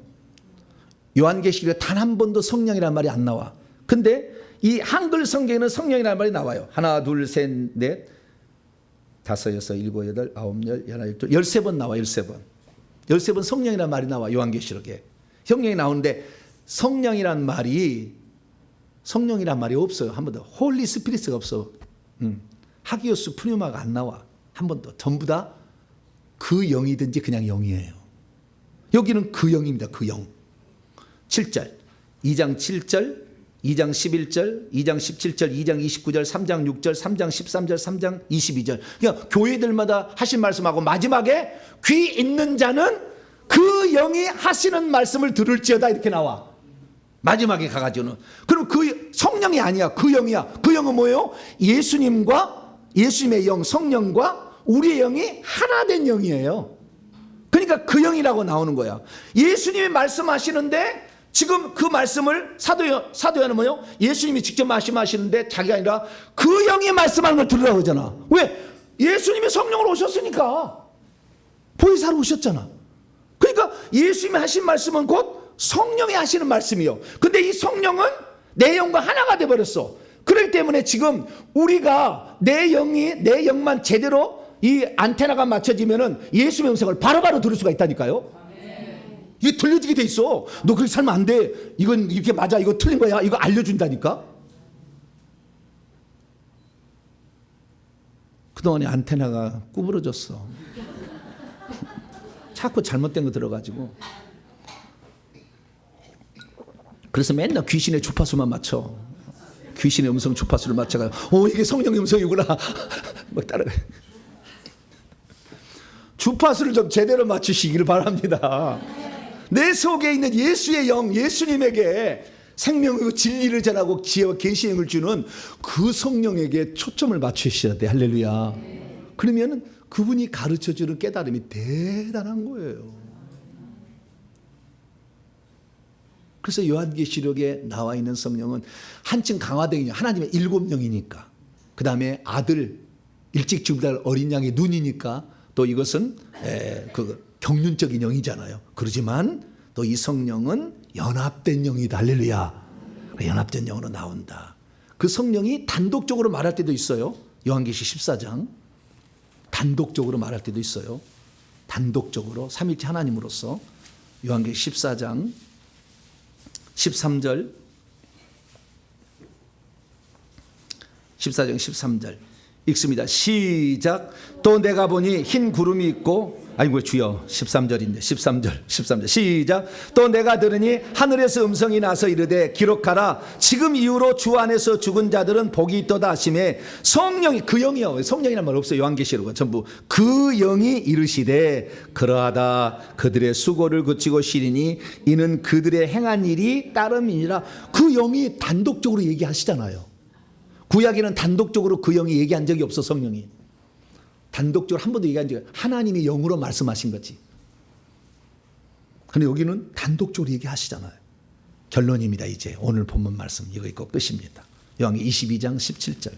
요한계시록에 단 한 번도 성령이라는 말이 안 나와. 근데 이 한글 성경에는 성령이라는 말이 나와요. 하나, 둘, 셋, 넷, 다섯, 여섯, 일곱, 여덟, 아홉, 열, 열하나, 열둘, 13번 나와. 13번. 13번 성령이라는 말이 나와. 요한계시록에. 성령이 나오는데 성령이란 말이 없어요. 한 번도. 홀리 스피릿가 없어. 하기오스 프뉴마가 안 나와. 한 번도. 전부 다 그 영이든지 그냥 영이에요. 여기는 그 영입니다. 그 영. 7절, 2장 7절, 2장 11절, 2장 17절, 2장 29절, 3장 6절, 3장 13절, 3장 22절. 그러니까 교회들마다 하신 말씀하고 마지막에 귀 있는 자는 그 영이 하시는 말씀을 들을지어다 이렇게 나와. 마지막에 가가지고는. 그럼 그 성령이 아니야. 그 영이야. 그 영은 뭐예요? 예수님의 영, 성령과 우리의 영이 하나 된 영이에요. 그러니까 그 영이라고 나오는 거야. 예수님이 말씀하시는데 지금 그 말씀을 사도요한은 뭐요? 예수님이 직접 말씀하시는데 자기가 아니라 그 영이 말씀하는 걸 들으라고 하잖아. 왜? 예수님이 성령으로 오셨으니까. 보혜사로 오셨잖아. 그러니까 예수님이 하신 말씀은 곧 성령이 하시는 말씀이요. 근데 이 성령은 내 영과 하나가 돼버렸어. 그렇기 때문에 지금 우리가 내 영만 제대로 이 안테나가 맞춰지면은 예수님의 음성을 바로바로 들을 수가 있다니까요. 이게 들려지게 돼 있어. 너 그렇게 살면 안 돼. 이건 이렇게 맞아. 이거 틀린 거야. 이거 알려준다니까. 그동안에 안테나가 구부러졌어. 자꾸 잘못된 거 들어가지고. 그래서 맨날 귀신의 주파수만 맞춰. 귀신의 음성 주파수를 맞춰가지고 이게 성령의 음성이구나. 막 따라가. 주파수를 좀 제대로 맞추시기를 바랍니다. 내 속에 있는 예수의 영, 예수님에게 생명이고 진리를 전하고 지혜와 계시의 영을 주는 그 성령에게 초점을 맞추셔야 돼. 할렐루야. 그러면 그분이 가르쳐주는 깨달음이 대단한 거예요. 그래서 요한계시록에 나와 있는 성령은 한층 강화된 영, 하나님의 7영이니까, 그 다음에 아들, 일찍 죽을 어린 양의 눈이니까, 또 이것은 그 경륜적인 영이잖아요. 그러지만 또 이 성령은 연합된 영이다. 할렐루야. 연합된 영으로 나온다. 그 성령이 단독적으로 말할 때도 있어요. 요한계시 14장 단독적으로 말할 때도 있어요. 단독적으로 삼위일체 하나님으로서. 요한계시 14장 13절 14장 13절 읽습니다. 시작. 또 내가 보니 흰 구름이 있고, 아이고 주여, 13절인데 13절 시작. 또 내가 들으니 하늘에서 음성이 나서 이르되 기록하라. 지금 이후로 주 안에서 죽은 자들은 복이 있도다 하시매, 성령이, 그 영이요, 성령이란 말 없어요. 요한계시록은 전부 그 영이 이르시되 그러하다. 그들의 수고를 그치고 쉬리니 이는 그들의 행한 일이 따름이니라. 그 영이 단독적으로 얘기하시잖아요. 구약에는 단독적으로 그 영이 얘기한 적이 없어. 성령이 단독적으로 한 번도 얘기한 적이 없어. 하나님이 영으로 말씀하신 거지. 그런데 여기는 단독적으로 얘기하시잖아요. 결론입니다. 이제 오늘 본문 말씀 이거 읽고 끝입니다. 요한계시록 22장 17절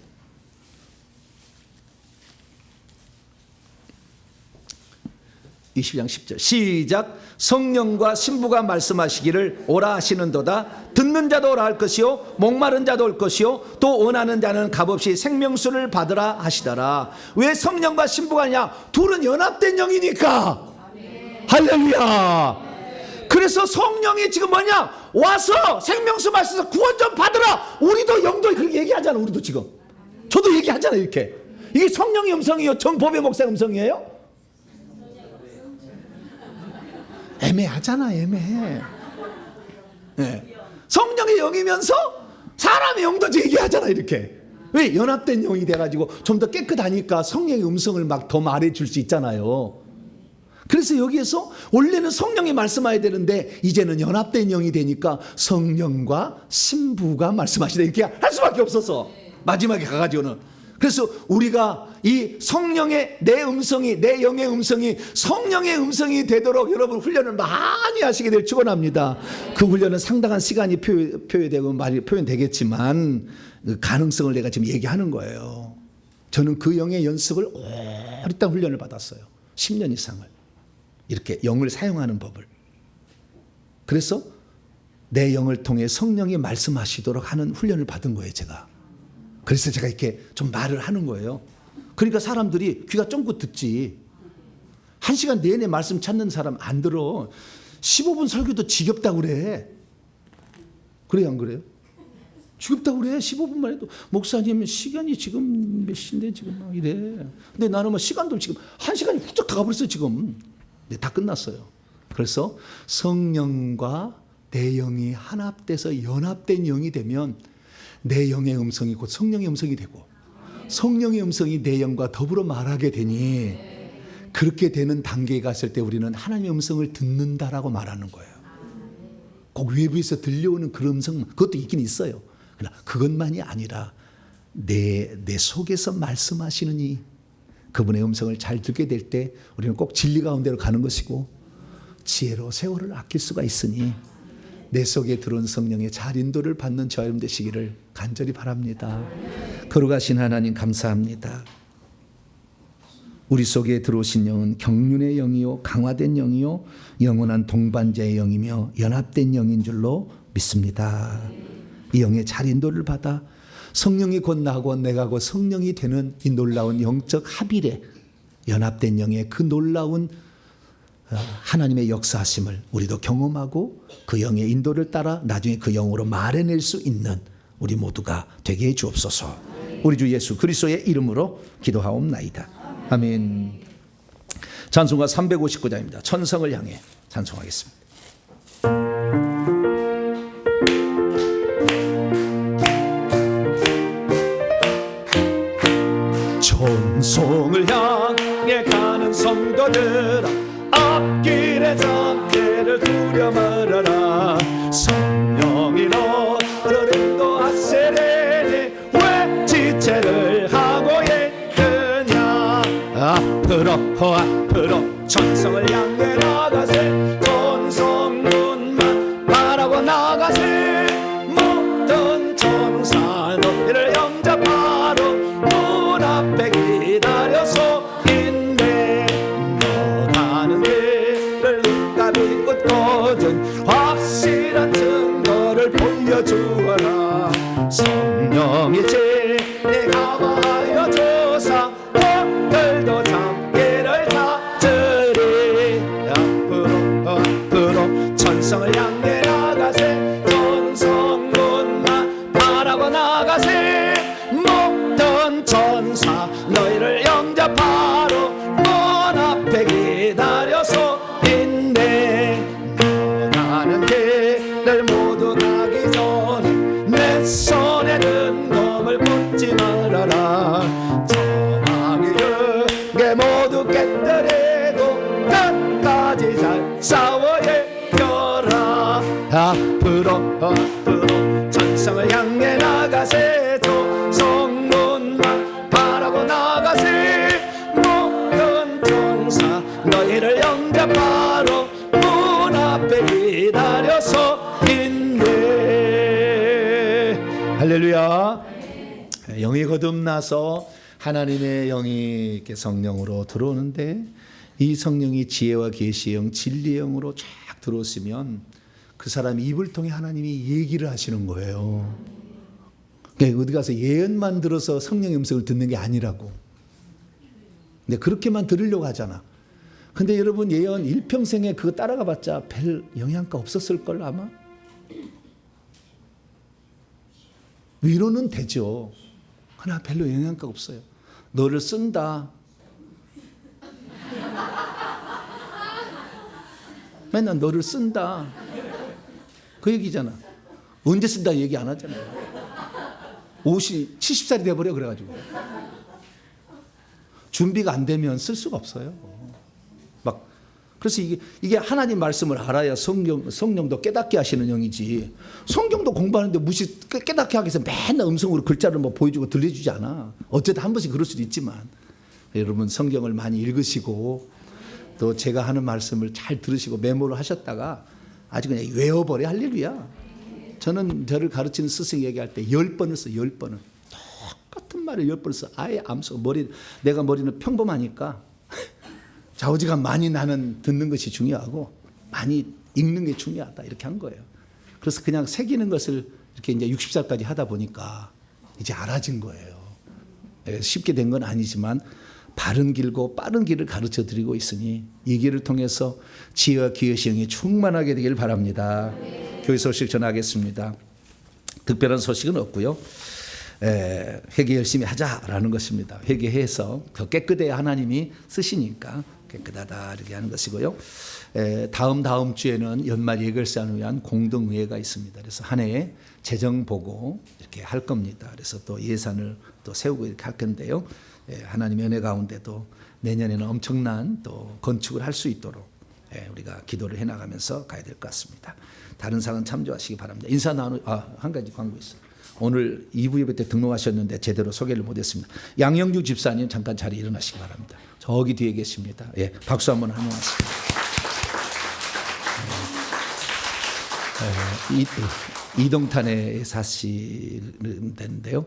22장 10절 시작. 성령과 신부가 말씀하시기를 오라 하시는도다. 듣는 자도 오라 할 것이요 목마른 자도 올 것이요 또 원하는 자는 값없이 생명수를 받으라 하시더라. 왜 성령과 신부가 아니냐? 둘은 연합된 영이니까. 할렐루야. 그래서 성령이 지금 뭐냐? 와서 생명수 마셔서 구원 좀 받으라. 우리도 영도 그렇게 얘기하잖아. 우리도 지금 저도 얘기하잖아. 이렇게 이게 성령의 음성이요, 정보배 목사 음성이에요? 애매하잖아, 애매해. 네. 성령의 영이면서 사람의 영도 얘기하잖아, 이렇게. 왜? 연합된 영이 돼가지고 좀 더 깨끗하니까 성령의 음성을 막 더 말해줄 수 있잖아요. 그래서 여기에서 원래는 성령이 말씀해야 되는데 이제는 연합된 영이 되니까 성령과 신부가 말씀하시다 이렇게 할 수밖에 없었어. 마지막에 가가지고는. 그래서 우리가 이 성령의 내 음성이, 내 영의 음성이 성령의 음성이 되도록 여러분 훈련을 많이 하시게 될 축원합니다. 그 훈련은 상당한 시간이 표현되고 말이 표현되겠지만 그 가능성을 내가 지금 얘기하는 거예요. 저는 그 영의 연습을 오랫동안 훈련을 받았어요. 10년 이상을. 이렇게 영을 사용하는 법을. 그래서 내 영을 통해 성령이 말씀하시도록 하는 훈련을 받은 거예요, 제가. 그래서 제가 이렇게 좀 말을 하는 거예요. 그러니까 사람들이 귀가 쫑긋 듣지. 1시간 내내 말씀 찾는 사람 안 들어. 15분 설교도 지겹다고 그래. 그래요, 안 그래요? 지겹다고 그래. 15분만 해도 목사님 시간이 지금 몇 시인데 지금 막 이래. 근데 나는 뭐 시간도 지금 1시간이 훌쩍 다 가버렸어요, 지금. 네, 다 끝났어요. 그래서 성령과 내 영이 하나돼서 연합된 영이 되면 내 영의 음성이 곧 성령의 음성이 되고 성령의 음성이 내 영과 더불어 말하게 되니 그렇게 되는 단계에 갔을 때 우리는 하나님의 음성을 듣는다라고 말하는 거예요. 꼭 외부에서 들려오는 그런 음성 그것도 있긴 있어요. 그러나 그것만이 아니라 내 속에서 말씀하시는 이 그분의 음성을 잘 듣게 될 때 우리는 꼭 진리 가운데로 가는 것이고 지혜로 세월을 아낄 수가 있으니 내 속에 들어온 성령의 잘 인도를 받는 저와 여러분 되시기를 간절히 바랍니다. 거룩하신 하나님 감사합니다. 우리 속에 들어오신 영은 경륜의 영이요 강화된 영이요 영원한 동반자의 영이며 연합된 영인 줄로 믿습니다. 이 영의 잘 인도를 받아 성령이 곧 나고 내가 곧 성령이 되는 이 놀라운 영적 합일에 연합된 영의 그 놀라운 하나님의 역사하심을 우리도 경험하고 그 영의 인도를 따라 나중에 그 영으로 말해낼 수 있는 우리 모두가 되게 해 주옵소서. 우리 주 예수 그리스도의 이름으로 기도하옵나이다. 아멘. 찬송가 359장입니다. 천성을 향해 찬송하겠습니다. 천성을 향해 가는 성도들아 앞길에 장애를 두려 말아라. 성령이 너를 인도하시리니 왜 지체를 하고 있느냐. 앞으로 천성을 향해 나가세. 천성문만 바라고 나가세. 모든 천사 너희를 영접하러 문 앞에 기다려서 있네. 너 가는 길을 눈감이 웃거든 확실한 증거를 보여주어라. 성령이지 내가 와하여 조사 너들도 장기를 찾으리. 앞으로 천성을 향해 나가세. 천성문만 바라고 나가세. 모든 천사 너희를 영접하러 문 앞에 기다려서 있네. 너 가는 길을 모두 가기 전에 내 손에 든 검을 붙지 말아라. 정악의 모두 깨뜨리고 끝까지 잘 싸워 이겨라. 앞으로 천성을 향해 나가세. 성문만 바라고 나가세. 모든 천사 너희를 영접하러 문 앞에 기다려서 있네. 할렐루야. 영이 거듭나서 하나님의 영이 이렇게 성령으로 들어오는데 이 성령이 지혜와 계시의 영, 진리의 영으로 쫙 들어오시면 그 사람 입을 통해 하나님이 얘기를 하시는 거예요. 그러니까 어디 가서 예언만 들어서 성령의 음성을 듣는 게 아니라고. 근데 그렇게만 들으려고 하잖아. 근데 여러분 예언 일평생에 그거 따라가 봤자 별 영향가 없었을걸 아마? 위로는 되죠. 그러나 별로 영향가 없어요. 너를 쓴다. 맨날 너를 쓴다. 그 얘기잖아. 언제 쓴다 얘기 안 하잖아. 70살이 돼버려 그래가지고. 준비가 안 되면 쓸 수가 없어요. 막 그래서 이게 하나님 말씀을 알아야 성령도 깨닫게 하시는 영이지. 성경도 공부하는데 깨닫게 하기 위해서 맨날 음성으로 글자를 뭐 보여주고 들려주지 않아. 어쨌든 한 번씩 그럴 수도 있지만 여러분 성경을 많이 읽으시고 또 제가 하는 말씀을 잘 들으시고 메모를 하셨다가 아주 그냥 외워버려. 할렐루야. 저는 저를 가르치는 스승 얘기할 때 10번을 써. 10번을. 똑같은 말을 10번을 써. 아예 암속. 내가 머리는 평범하니까 좌우지간 많이 나는 듣는 것이 중요하고 많이 읽는 게 중요하다. 이렇게 한 거예요. 그래서 그냥 새기는 것을 이렇게 이제 60살까지 하다 보니까 이제 알아진 거예요. 쉽게 된 건 아니지만 바른 길고 빠른 길을 가르쳐 드리고 있으니 이 길을 통해서 지혜와 기회시 영이 충만하게 되길 바랍니다. 교회 소식 전하겠습니다. 특별한 소식은 없고요. 회개 열심히 하자라는 것입니다. 회개해서 더 깨끗해야 하나님이 쓰시니까 깨끗하다 이렇게 하는 것이고요. 다음 주에는 연말 예결산을 위한 공동의회가 있습니다. 그래서 한 해에 재정 보고 이렇게 할 겁니다. 그래서 또 예산을 또 세우고 이렇게 할 건데요. 하나님의 은혜 가운데도 내년에는 엄청난 또 건축을 할 수 있도록 우리가 기도를 해나가면서 가야 될 것 같습니다. 다른 사람 참조하시기 바랍니다. 인사 한 가지 광고 있어요. 오늘 2부 예배 때 등록하셨는데 제대로 소개를 못했습니다. 양영주 집사님 잠깐 자리에 일어나시기 바랍니다. 저기 뒤에 계십니다. 예, 박수 한번 하면 이동탄에 사시는데요.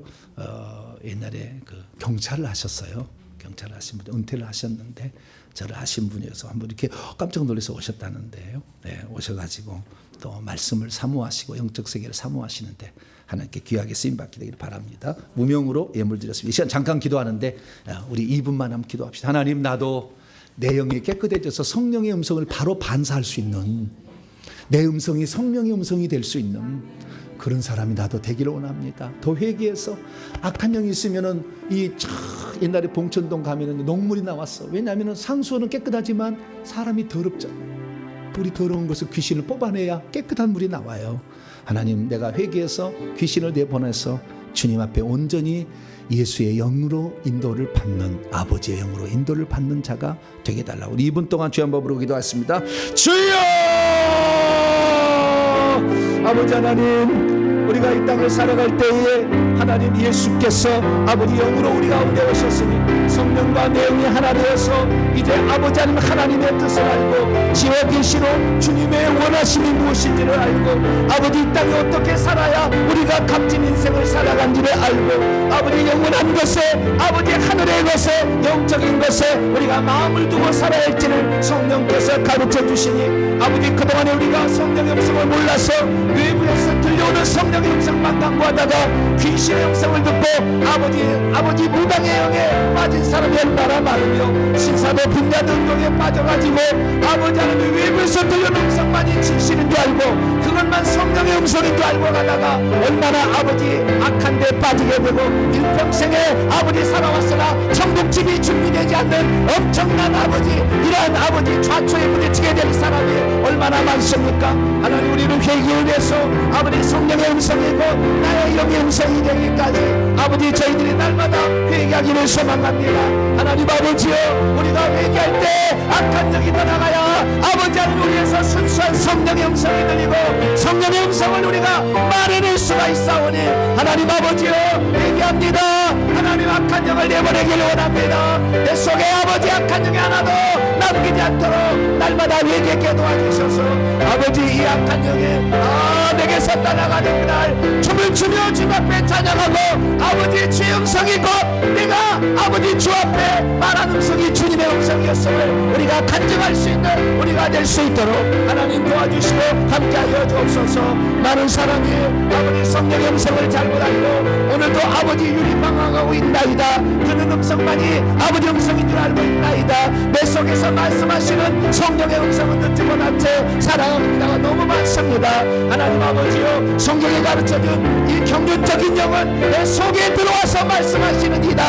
옛날에 그 경찰을 하셨어요. 경찰을 하신 분, 은퇴를 하셨는데 저를 하신 분이어서 한번 이렇게 깜짝 놀라서 오셨다는데요. 네, 오셔가지고 또 말씀을 사모하시고 영적 세계를 사모하시는데 하나님께 귀하게 쓰임 받게 되기를 바랍니다. 무명으로 예물 드렸습니다. 이 시간 잠깐 기도하는데 우리 2분만 한번 기도합시다. 하나님, 나도 내 영이 깨끗해져서 성령의 음성을 바로 반사할 수 있는, 내 음성이 성령의 음성이 될 수 있는 그런 사람이 나도 되기를 원합니다. 더 회개해서 악한 영이 있으면은 옛날에 봉천동 가면은 녹물이 나왔어. 왜냐하면 상수원은 깨끗하지만 사람이 더럽잖아. 우리 더러운 것을 귀신을 뽑아내야 깨끗한 물이 나와요. 하나님, 내가 회개해서 귀신을 내보내서 주님 앞에 온전히 예수의 영으로 인도를 받는, 아버지의 영으로 인도를 받는 자가 되게 달라고. 우리 2분 동안 주 한번 부르고 기도하겠습니다. 주여! 아버지 하나님, 우리가 이 땅을 살아갈 때에 하나님 예수께서 아버지 영으로 우리 가운데 오셨으니 성령과 내용이 하나 되어서 이제 아버지 하나님 하나님의 뜻을 알고 지혜 계시로 주님의 원하심이 무엇인지를 알고 아버지 이 땅에 어떻게 살아야 우리가 값진 인생을 살아간지를 알고 아버지 영원한 것에 아버지 하늘의 것에 영적인 것에 우리가 마음을 두고 살아야 할지를 성령께서 가르쳐 주시니 아버지 그동안에 우리가 성령의 음성을 몰라서 외부에서 들려오는 성령의 음성만 강구하다가 귀신의 음성을 듣고 아버지 무당의 영에 빠진 사람이 얼마나 많으며 신사도 분야도 운동에 빠져가지고 아버지 하나님 외부에서 들려오는 음성만이 진실인 줄 알고 그것만 성령의 음성인 줄 알고 가다가 얼마나 아버지 악한 데 빠지게 되고 일평생에 아버지 살아왔으나 천국집이 준비되지 않는 엄청난 아버지 이러한 아버지 좌초에 부딪히게 될 사람이 얼마나 많습니까? 하나님, 우리는 회개를 해서 아버지 성령의 음성이고 나의 영의 음성이 되기까지 아버지 저희들이 날마다 회개하기를 소망합니다. 하나님 아버지여, 우리가 회개할 때 악한 영이 떠나가야 아버지 하나님 우리에서 순수한 성령의 음성이 들리고 성령의 음성을 우리가 말해낼 수가 있사오니 하나님 아버지여 회개합니다. 하나님 악한 영을 내보내기를 원합니다. 내 속에 아버지 악한 영이 하나도 남기지 않도록 날마다 회개하게 도와주셔서 아버지 이 악한 영이 내게서 떠나가는 그날 춤을 추며 주 앞에 찬양하고 아버지 주의 음성이고 내가 아버지 주 앞에 말하는 음성이 주님의 음성이었음을 우리가 간증할 수 있는 우리가 될 수 있도록 하나님 도와주시고 함께하여 주옵소서. 많은 사람이 아버지 성령의 음성을 잘못 알고 오늘도 아버지 유리방황하고 있는 있나이다. 듣는 음성만이 아버지 음성인 줄 알고 있나이다. 내 속에서 말씀하시는 성령의 음성은 듣지 못한 채 살아가는 자가 너무 많습니다. 하나님 아버지요, 성경에 가르쳐준 이 경륜적인 영은 내 속에 들어와서 말씀하시는 이다.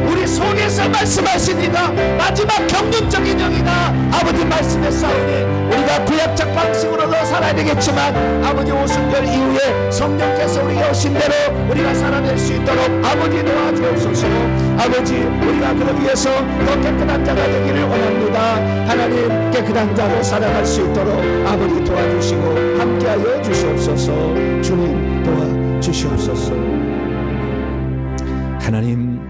우리 속에서 말씀하시는 이다. 마지막 경륜적인 영이다. 아버지 말씀에 싸우니 우리가 구약적 방식으로도 살아야 되겠지만 아버지 오순절 이후에 성령께서 우리가 오신 대로 우리가 살아낼 수 있도록 아버지 도와주옵소서. 아버지, 우리가 그러기 위해서 더 깨끗한 자가 되기를 원합니다. 하나님, 깨끗한 자로 살아갈 수 있도록 아버지 도와주시고 함께하여 주시옵소서. 주님 도와주시옵소서. 하나님,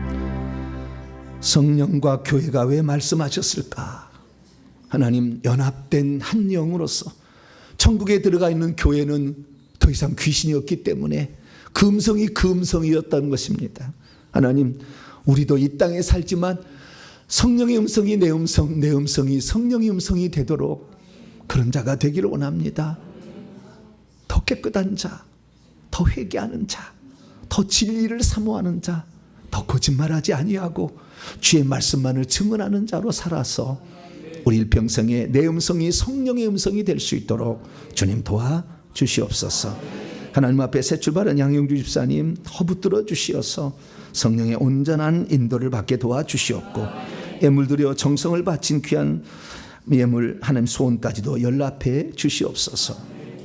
성령과 교회가 왜 말씀하셨을까? 하나님, 연합된 한 영으로서 천국에 들어가 있는 교회는 더 이상 귀신이 없기 때문에 그 음성이 그 음성이었다는 것입니다. 하나님, 우리도 이 땅에 살지만 성령의 음성이 내 음성, 내 음성이 성령의 음성이 되도록 그런 자가 되기를 원합니다. 더 깨끗한 자, 더 회개하는 자, 더 진리를 사모하는 자, 더 거짓말하지 아니하고 주의 말씀만을 증언하는 자로 살아서 우리 일평생에 내 음성이 성령의 음성이 될 수 있도록 주님 도와주시옵소서. 하나님 앞에 새 출발한 양영주 집사님 허붙들어 주시어서 성령의 온전한 인도를 받게 도와주시옵고, 예물 드려 정성을 바친 귀한 예물 하나님 소원까지도 연락해 주시옵소서.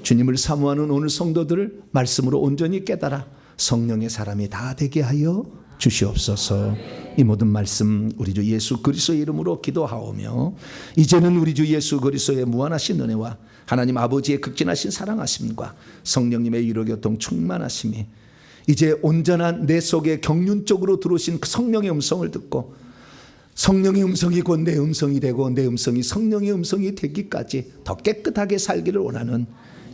주님을 사모하는 오늘 성도들을 말씀으로 온전히 깨달아 성령의 사람이 다 되게 하여 주시옵소서. 이 모든 말씀 우리 주 예수 그리스도의 이름으로 기도하오며, 이제는 우리 주 예수 그리스도의 무한하신 은혜와 하나님 아버지의 극진하신 사랑하심과 성령님의 위로교통 충만하심이 이제 온전한 내 속에 경륜적으로 들어오신 그 성령의 음성을 듣고 성령의 음성이 곧 내 음성이 되고 내 음성이 성령의 음성이 되기까지 더 깨끗하게 살기를 원하는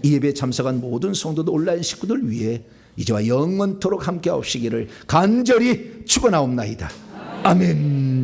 이 예배에 참석한 모든 성도들, 온라인 식구들 위해 이제와 영원토록 함께 하옵시기를 간절히 축원하옵나이다. 아멘.